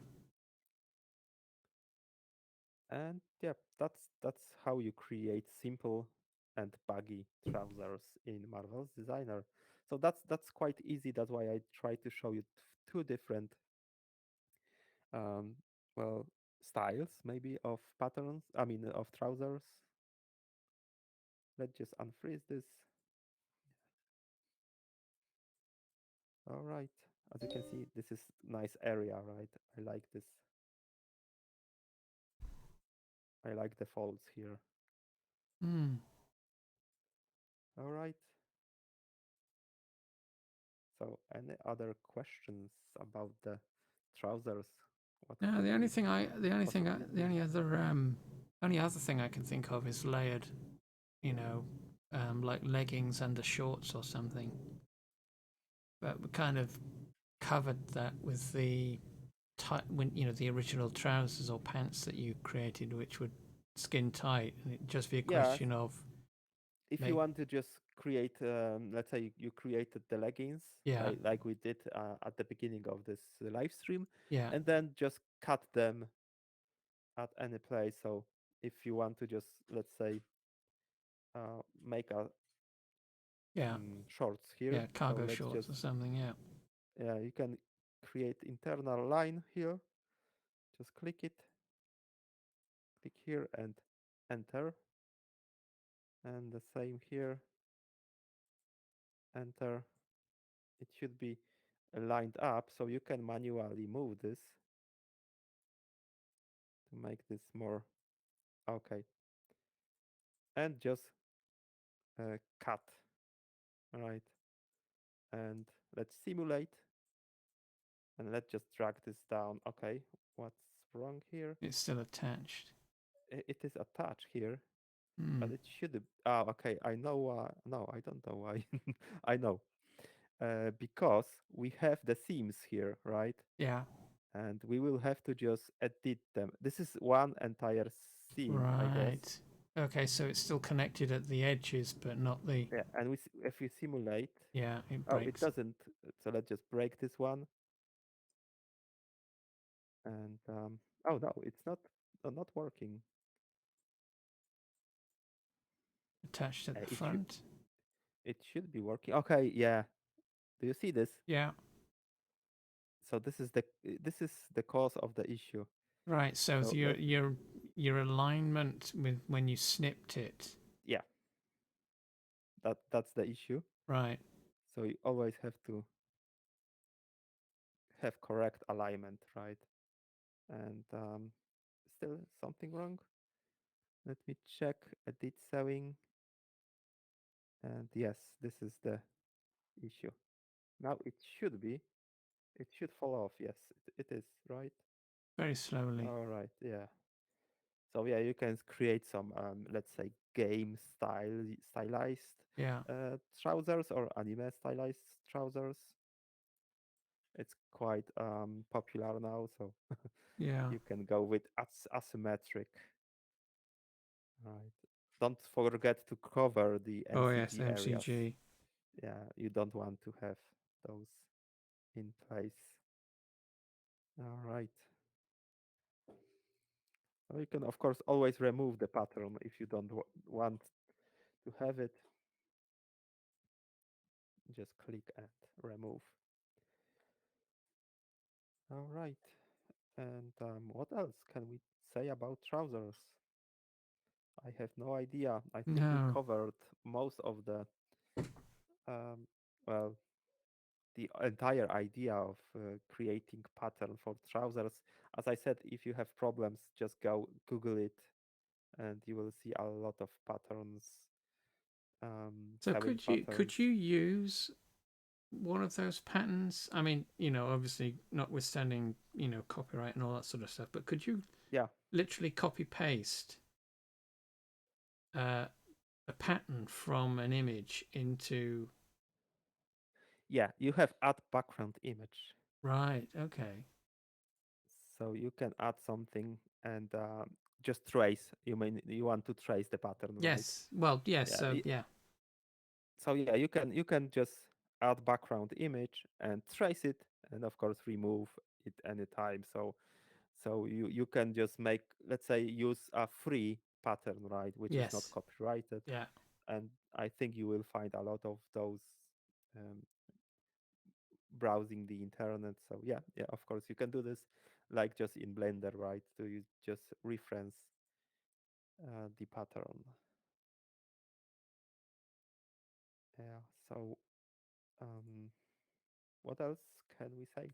And yeah, that's how you create simple and baggy trousers in Marvel's Designer. So that's quite easy. That's why I try to show you two different um, well, styles maybe of patterns. I mean of trousers. Let's just unfreeze this. All right. As you can see, this is nice area, right? I like this. I like the folds here. Mm. All right. So any other questions about the trousers? What No, could we the possibly only other thing I can think of is layered, you know, like leggings under shorts or something. But we kind of covered that with the when the original trousers or pants that you created, which would skin tight, and it'd just be a yes, question of if you make want to just create let's say you created the leggings yeah, like we did at the beginning of this live stream, yeah, and then just cut them at any place. So if you want to just, let's say, make a yeah, shorts here, yeah, so cargo let's shorts just, or something. Yeah, yeah, you can create internal line here. Just click here and enter, and the same here, enter. It should be lined up, so you can manually move this to make this more okay, and just cut. All right, and let's simulate, and let's just drag this down. Okay, what's wrong here? it's still attached. It is attached here, Mm. but it should. Oh, okay. I know. No, I don't know why. I know. Because we have the seams here, right? Yeah, And we will have to just edit them. This is one entire seam, I guess. right. Okay, so it's still connected at the edges, but not the Yeah, and if we simulate, yeah. It oh, it breaks. doesn't. So let's just break this one. And oh no, it's not working. attached at the It should front. be working. Okay, yeah. Do you see this? Yeah. So this is the cause of the issue. Right. So So your alignment with when you snipped it. yeah, that's the issue. Right. So you always have to have correct alignment, right? And still something wrong. Let me check edit sewing. And yes, this is the issue. Now it should fall off. Yes, it is, right? Very slowly. All right, yeah. So yeah, you can create some, let's say, game stylized Yeah. trousers or anime stylized trousers. It's quite popular now, so Yeah. you can go with asymmetric, right? Don't forget to cover the Oh yes, MCG areas. MCG. Yeah, you don't want to have those in place. All right. So you can, of course, always remove the pattern if you don't want to have it. Just click and remove. All right. And what else can we say about trousers? I have no idea. I think we No. covered most of the, um, well, the entire idea of creating pattern for trousers. As I said, if you have problems, just go Google it, and you will see a lot of patterns, So sewing could patterns. you use one of those patterns? I mean, obviously notwithstanding, copyright and all that sort of stuff, but could you Yeah, literally copy paste uh, a pattern from an image into yeah. You have add background image, right? Okay. so you can add something and just trace. You mean you want to trace the pattern, right? Yes. Well, yes. Yeah. So yeah. So yeah, you can just add background image and trace it, and of course remove it anytime. So you can just make, let's say, use a free pattern, right, which is not Yes. copyrighted, Yeah. and I think you will find a lot of those um, browsing the internet. So yeah, yeah, of course you can do this, like just in Blender, right? So you just reference the pattern. Yeah. So um, what else can we say?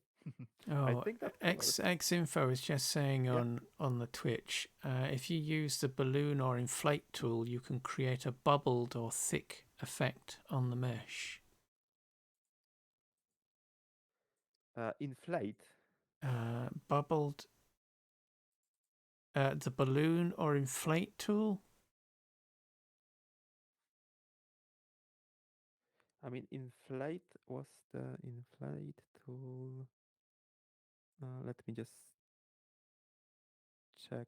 I Oh, think that covers. X info is just saying Yeah. on the Twitch, if you use the balloon or inflate tool, you can create a bubbled or thick effect on the mesh. Inflate. Bubbled, the balloon or inflate tool. I mean, inflate was the inflate tool. Let me just check.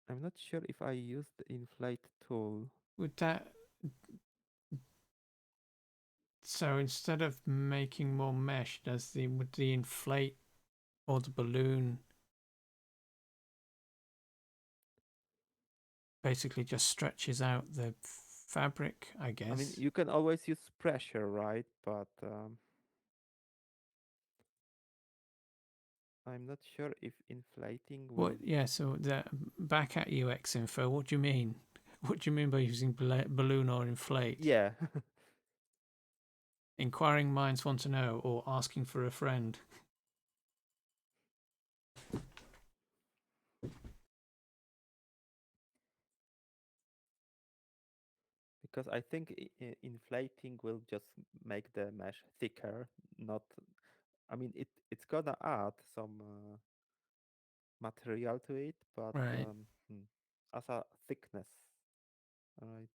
I'm not sure if I used the inflate tool. Would that so instead of making more mesh, would the inflate or the balloon basically just stretches out the fabric? I I mean, guess. you can always use pressure, right? But I'm not sure if inflating What? will. Yeah. So back at UX info. What do you mean? What do you mean by using balloon or inflate? Yeah. Inquiring minds want to know, or asking for a friend. Because I think inflating will just make the mesh thicker. Not. I mean, it's gonna add some material to it, but Right. as a thickness, right?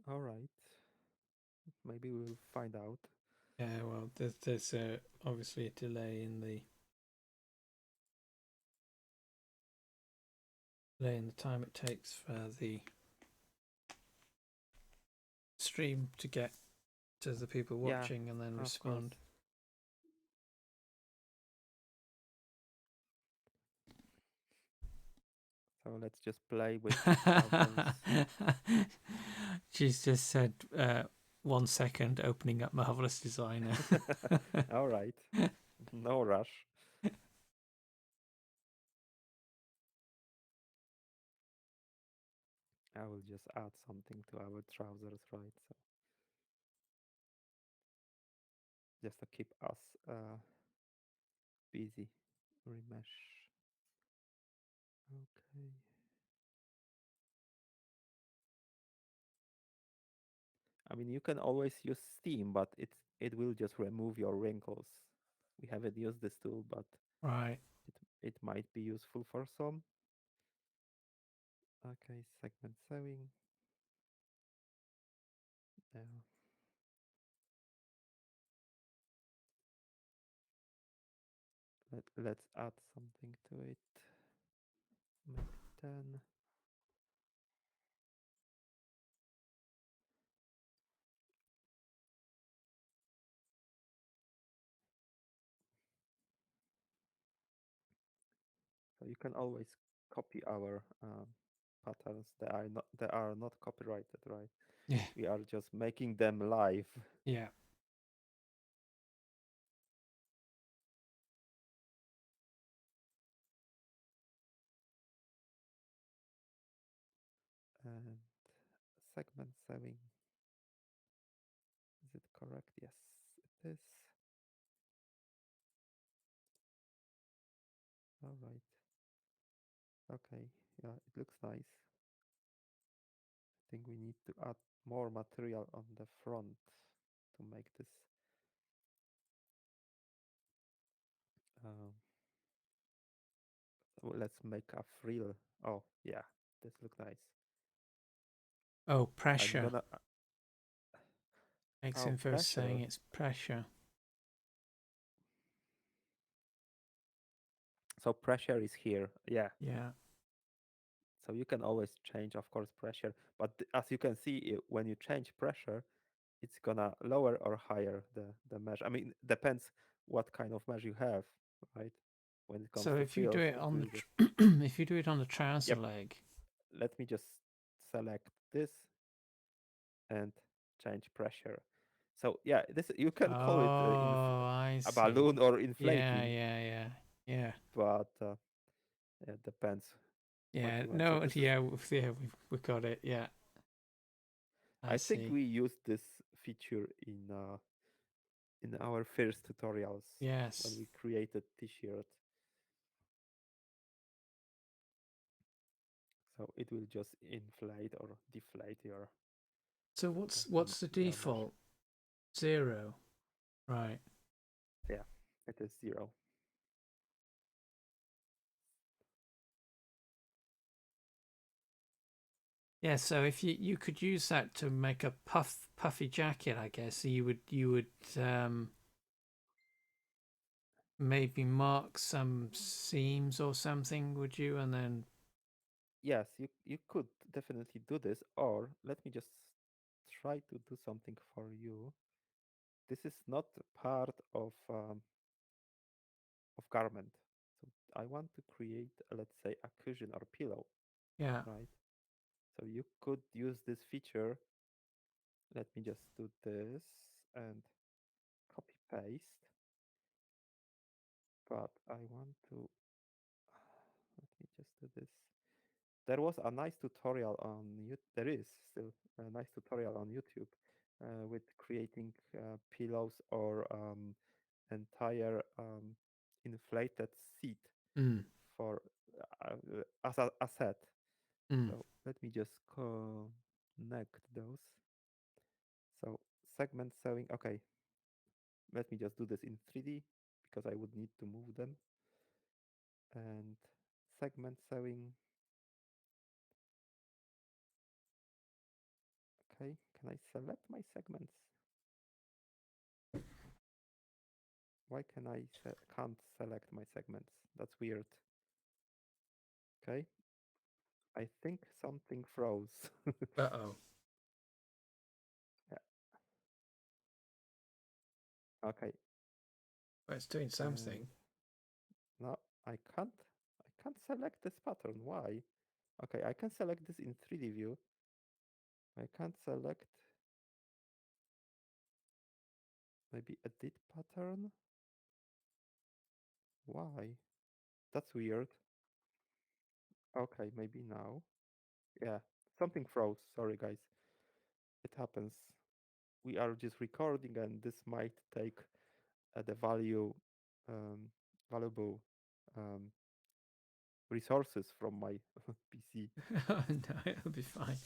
All right. Maybe we'll find out. Yeah. Well, there's obviously a delay in the delaying the time it takes for the stream to get to the people Yeah, watching and then of course. respond. So let's just play with bubbles. She's just said 1 second opening up Marvelous Designer. All right. No rush. I will just add something to our trousers, right? So just to keep us busy. Remesh. Okay. I mean, you can always use Steam, but it will just remove your wrinkles. We haven't used this tool, but Right. it might be useful for some. Okay, segment sewing. Now let's add something to it. Make 10. So you can always copy our patterns. They are not copyrighted, right? Yeah. We are just making them live. Yeah. And segment sewing. Is it correct? Yes, it is. All right. Okay. Yeah, it looks nice. I think we need to add more material on the front to make this. Um, let's make a frill. Oh, yeah, this looks nice. Oh, I'm pressure. gonna. Makes Oh, info saying pressure. it's pressure. So pressure is here. Yeah. Yeah. So you can always change, of course, pressure. But as you can see, when you change pressure, it's gonna lower or higher the mesh. I mean, depends what kind of mesh you have, right? When it comes So to if you do frills, it it on will the just. if you do it on the trouser Yep. leg, Let me just select this and change pressure. So yeah, this you can call it oh, I a see. balloon or Yeah, inflating, yeah, yeah, yeah, but it depends what yeah. you want. So No, this is, yeah, we've got it. Yeah, I I think see. we used this feature in our first tutorials when Yes. we created t-shirt. So it will just inflate or deflate So what's the your mesh. default? 0. Right. Yeah, it is 0. Yeah. So if you could use that to make a puffy jacket, I guess so you would maybe mark some seams or something, would you? And then Yes, you could definitely do this, or let me just try to do something for you. This is not part of garment. So I want to create, let's say, a cushion or pillow, yeah. right? So you could use this feature. Let me just do this and copy paste. But I want to, let me just do this. There was a nice tutorial on YouTube. There is still a nice tutorial on YouTube with creating pillows or entire inflated seat Mm, for as a set. mm. So let me just connect those. So segment sewing. Okay, let me just do this in 3D because I would need to move them. And segment sewing. Okay, can I select my segments? Why can I can't select my segments? That's weird. Okay. I think something froze. Uh oh. Yeah. Okay. Well, it's doing And something. now I can't select this pattern. Why? Okay, I can select this in 3D view. I can't select maybe edit pattern. Why? That's weird. Okay, maybe now. Yeah, something froze. Sorry, guys. It happens. We are just recording, and this might take the um, valuable um, resources from my PC. No, it'll be fine.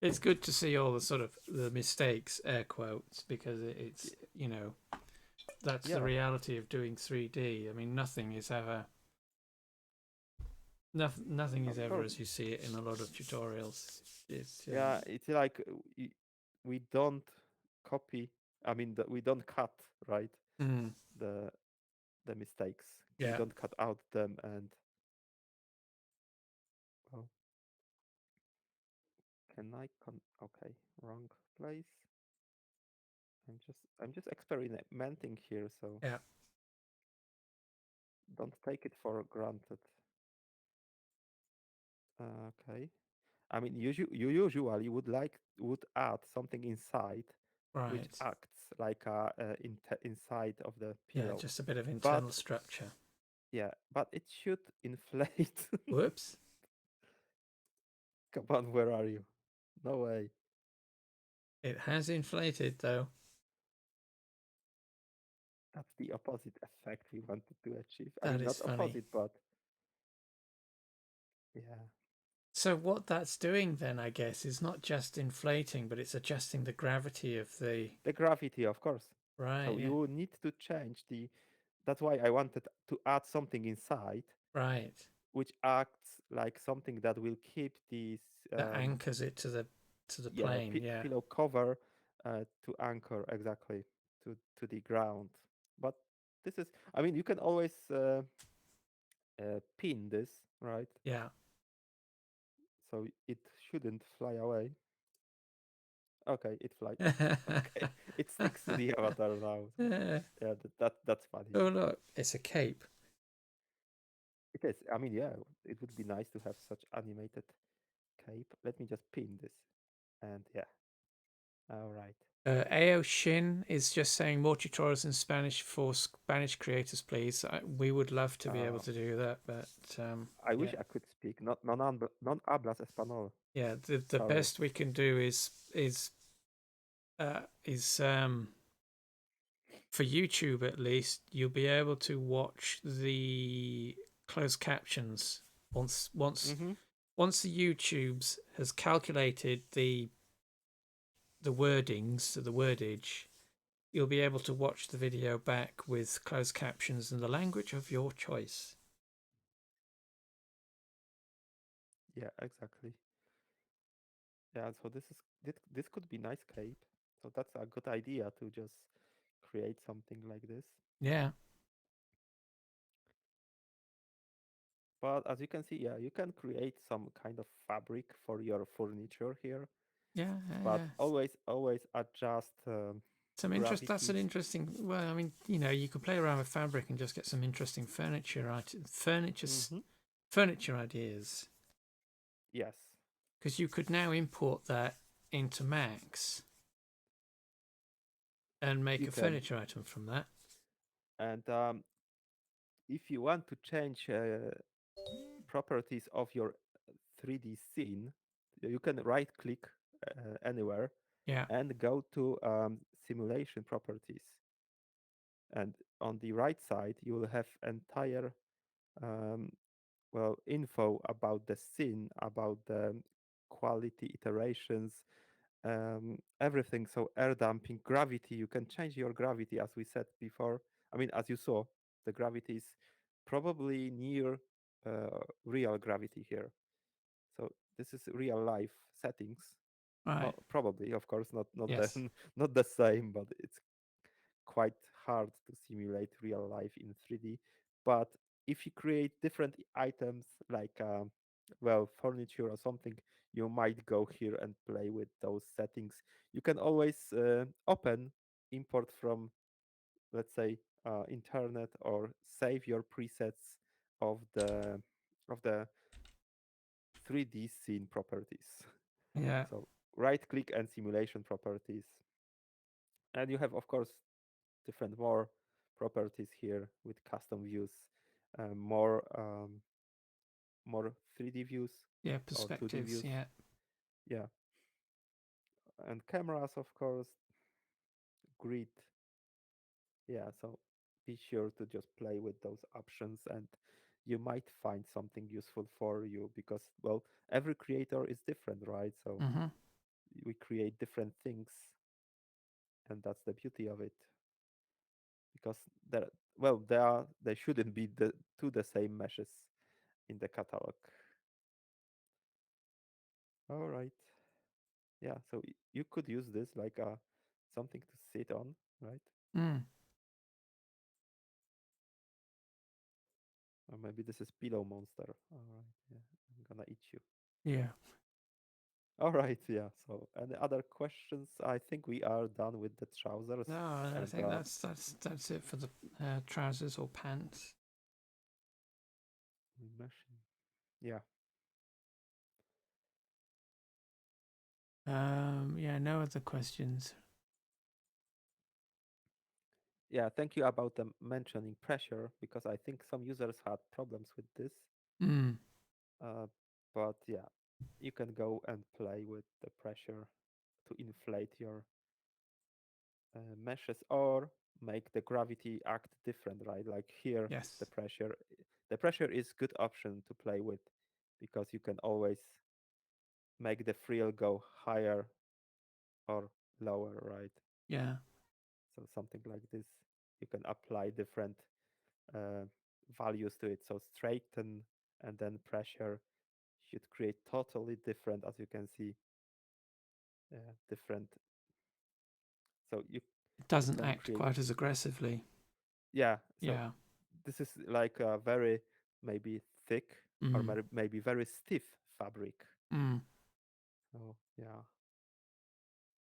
It's good to see all the sort of the mistakes, air quotes, because it's, that's the Yeah, reality of doing 3D. I mean, nothing is of ever course. as you see it in a lot of tutorials. It's Yeah, it's like we don't copy. I mean, we don't cut, right? mm, The the mistakes. We yeah, don't cut out them, and well, can I con? Okay, wrong place. I'm just experimenting here, so yeah, don't take it for granted. Okay. I mean, you usually would add something inside, which right. acts like inside of the Yeah, pillow. just a bit of But internal structure. yeah, but it should inflate. Whoops. Come on, where are you? No way. It has inflated though. That's the opposite effect we wanted to achieve. I That mean, is not funny. opposite, but yeah, So what that's doing then, I guess, is not just inflating, but it's adjusting the gravity of the the gravity, of course. right, So yeah, you will need to change the. That's why I wanted to add something inside, right. which acts like something that will keep these That anchors it to the yeah plane. Yeah, pillow cover to anchor exactly to the ground. But this is, I mean, you can always pin this, right? yeah. So it shouldn't fly away. Okay, it flies. Okay, it sticks to the avatar now. So Yeah. yeah, that's funny. Oh look, it's a cape. It is. I mean, yeah, it would be nice to have such animated cape. Let me just pin this, and yeah, all right. AO Shin is just saying more tutorials in Spanish for Spanish creators, please. We would love to be able Uh, to do that, but I yeah, wish I could speak. Not non hablas español. yeah. The Sorry. best we can do is for YouTube at least. You'll be able to watch the closed captions Mm-hmm. once the YouTube's has calculated the wordings, the wordage. You'll be able to watch the video back with closed captions in the language of your choice. Yeah, exactly. Yeah, so this could be nice cape. So that's a good idea to just create something like this. Yeah, But as you can see, yeah, you can create some kind of fabric for your furniture here, yeah, but yeah. always adjust Some interest. That's gravity. an interesting. Well, I mean, you could play around with fabric and just get some interesting furniture, right? Mm-hmm. Furniture ideas. Yes, Because you could now import that into Max and make you a can. furniture item from that. And if you want to change properties of your 3D scene, you can right click anywhere Yeah, and go to simulation properties. And on the right side, you will have entire um, info about the scene, about the quality iterations, everything. So air damping, gravity. You can change your gravity, as we said before. I mean, as you saw, the gravity is probably near real gravity here. So this is real life settings. right. Not probably, of course, not the Yes, not the same, but it's quite hard to simulate real life in 3D. But if you create different items like well, furniture or something, you might go here and play with those settings. You can always open, import from, let's say, internet, or save your presets of the 3D scene properties. Yeah. So right click and simulation properties, and you have, of course, different more properties here with custom views, more more 3D views Yeah. or 2D Perspectives. views. Yeah. Yeah, and cameras, of course, grid. Yeah, so be sure to just play with those options, and you might find something useful for you, because, well, every creator is different, right? So Mm-hmm. we create different things, and that's the beauty of it. Because there, well, there shouldn't be the same meshes in the catalog. All right. Yeah, so you could use this like something to sit on, right? Mm. Or maybe this is pillow monster. All right. Yeah, I'm gonna eat you. Yeah. All right. Yeah. So any other questions? I think we are done with the trousers No, I and think that's it for the trousers or pants. machine. Yeah. Yeah. No other questions. Yeah. Thank you about the mentioning pressure, because I think some users had problems with this. Mm. Uh, but yeah, you can go and play with the pressure to inflate your meshes, or make the gravity act different, right? Like here, the Yes. pressure, the pressure is good option to play with, because you can always make the frill go higher or lower, right? Yeah. So something like this, you can apply different uh, values to it. So straighten and then pressure should create totally different, as you can see, different. So It you doesn't can act create, quite as aggressively. yeah. So Yeah. this is like a very maybe thick, or Mm. maybe very stiff fabric. Mm. Oh yeah,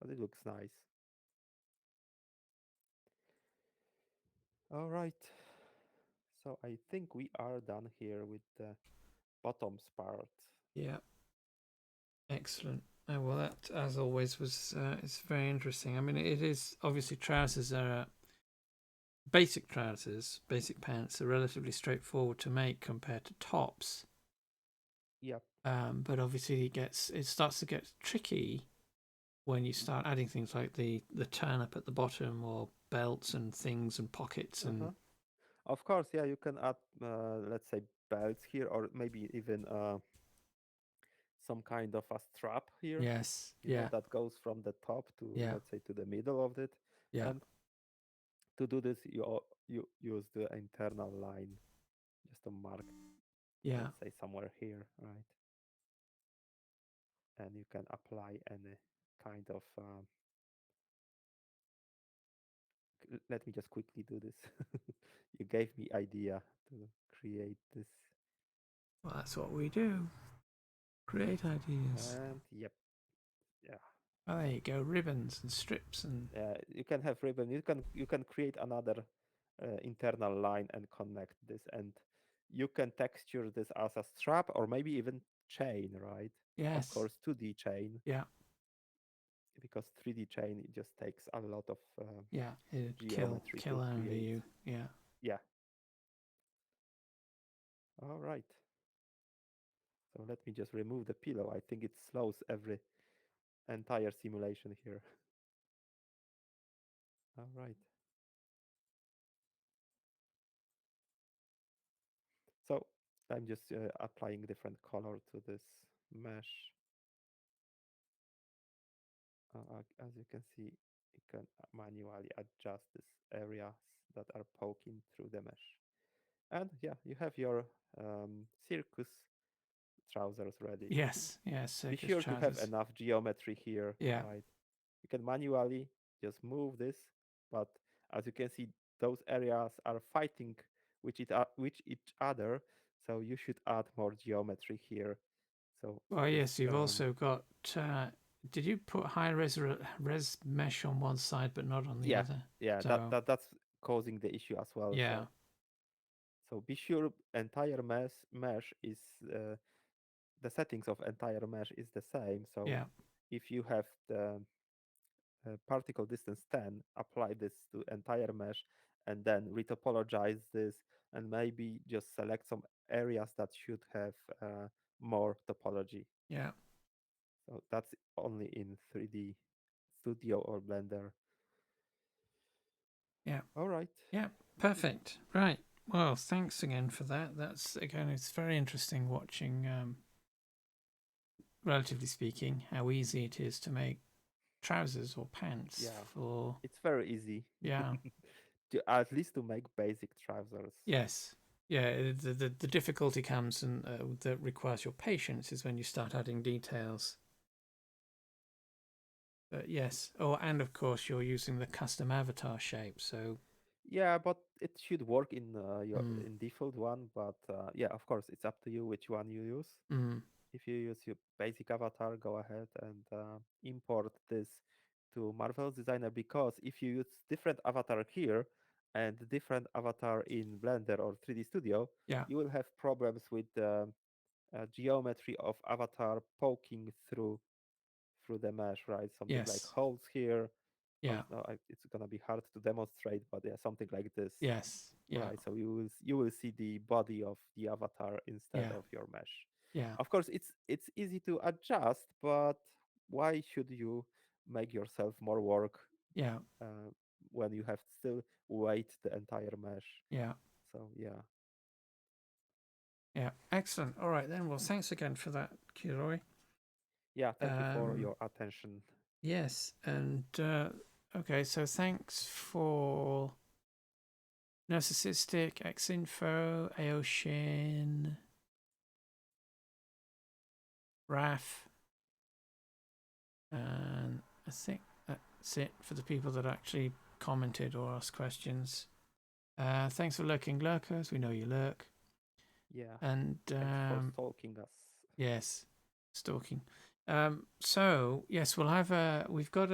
but it looks nice. All right. So I think we are done here with the bottoms part. Yeah. Excellent. Oh, well, that, as always, was it's very interesting. I mean, it is obviously trousers are basic trousers, basic pants are relatively straightforward to make compared to tops. Yep. But obviously, it starts to get tricky when you start adding things like the turn up at the bottom, or belts and things and pockets Uh-huh. and Of course, yeah, you can add, let's say, belts here, or maybe even some kind of a strap here, yes, yeah, that goes from the top to, yeah, let's say, to the middle of it. yeah, And to do this, you use the internal line, just to mark, yeah. let's say, somewhere here, right? And you can apply any kind of. Let me just quickly do this. You gave me idea to create this, Well, that's what we do. Create ideas. and yep, yeah. Oh, there you go. Ribbons and strips and You can have ribbon. You can create another internal line and connect this, and you can texture this as a strap, or maybe even chain, right? Of yes, course, 2D chain, yeah, because 3D chain, it just takes a lot of yeah. It'd geometry kill to create. IMVU. Yeah. Yeah. All right. So let me just remove the pillow. I think it slows every entire simulation here. All right. So I'm just applying different color to this mesh. As you can see, you can manually adjust these areas that are poking through the mesh. And yeah, you have your circus trousers ready. Yes, yes. Be Circus sure to have trousers. enough geometry here, Yeah. right? You can manually just move this, but as you can see, those areas are fighting with each other. So you should add more geometry here. So Oh it's yes, you've also got. Did you put high res mesh on one side but not on the yeah, other? yeah, So that's causing the issue as well. yeah, So be sure entire mesh is the settings of entire mesh is the same. So yeah, if you have the particle distance 10, apply this to entire mesh, and then retopologize this, and maybe just select some areas that should have more topology. yeah, So that's only in 3D Studio or Blender. yeah, All right. yeah. Perfect. Right. Well, thanks again for that. That's again, it's very interesting watching. Relatively speaking, how easy it is to make trousers or pants Yeah, for. it's very easy. Yeah. At least to make basic trousers. Yes. Yeah. The difficulty comes and that requires your patience is when you start adding details. But yes. Oh, and of course you're using the custom avatar shape. So. Yeah, but it should work in your Mm, in default one. But yeah, of course, it's up to you which one you use. mm, If you use your basic avatar, go ahead and import this to Marvel's Designer, because if you use different avatar here and different avatar in Blender or 3D Studio, yeah. you will have problems with the geometry of avatar poking through the mesh, right? Something like Yes. holes here. Yeah. No, it's gonna be hard to demonstrate, but yeah, something like this. Yes. Yeah. Right, so you will see the body of the avatar instead Yeah. of your mesh. Yeah. Of course, it's easy to adjust, but why should you make yourself more work Yeah. uh, when you have still weight the entire mesh? Yeah. So yeah, Yeah. Excellent. All right then. Well, thanks again for that, Kiroi. yeah. Thank you for Um, your attention. Yes, and okay, so thanks for Narcissistic, Xinfo, Aoshin, Raf, and I think that's it for the people that actually commented or asked questions. Thanks for lurking, lurkers. We know you lurk, Yeah, and thanks for stalking us. yes, stalking. So yes, we'll have we've got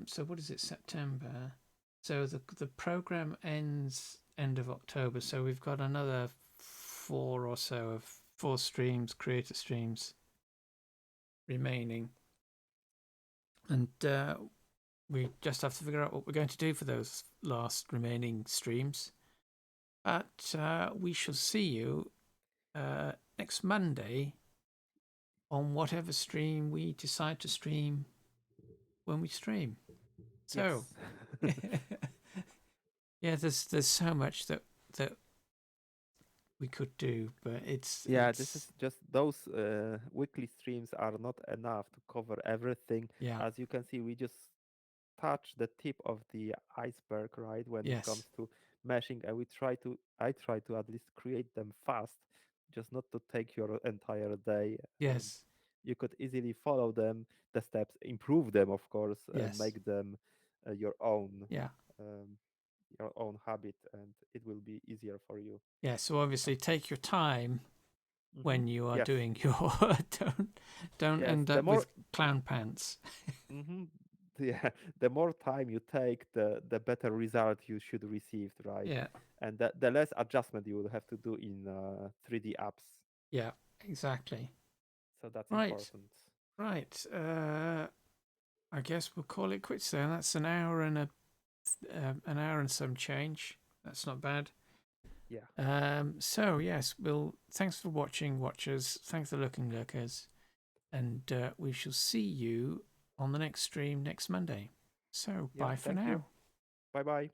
so what is it, September? So the program ends end of October, so we've got another four streams, creator streams remaining. And we just have to figure out what we're going to do for those last remaining streams. But we shall see you next Monday on whatever stream we decide to stream when we stream. So, Yes. yeah, there's so much that we could do, but Yeah, this is it's just those weekly streams are not enough to cover everything. yeah, As you can see, we just touch the tip of the iceberg, right? When it yes, comes to meshing, and I try to at least create them fast, just not to take your entire day. And yes, you could easily follow them, the steps, improve them, of course, and yes, make them uh, your own, yeah, um, your own habit, and it will be easier for you. yeah. So obviously, take your time Hmm. when you are Yes, doing your don't yes. end The up more with clown pants. hmm Yeah, the more time you take, the better result you should receive, right? Yeah, And the less adjustment you will have to do in 3D apps. yeah, exactly. So that's Right, important. right. I guess we'll call it quits there. That's an hour and some change. That's not bad. Yeah, So yes, we'll. Thanks for watching, watchers. Thanks for looking, lurkers, and we shall see you on the next stream next Monday. So yeah. bye for Thank you. now. Bye bye.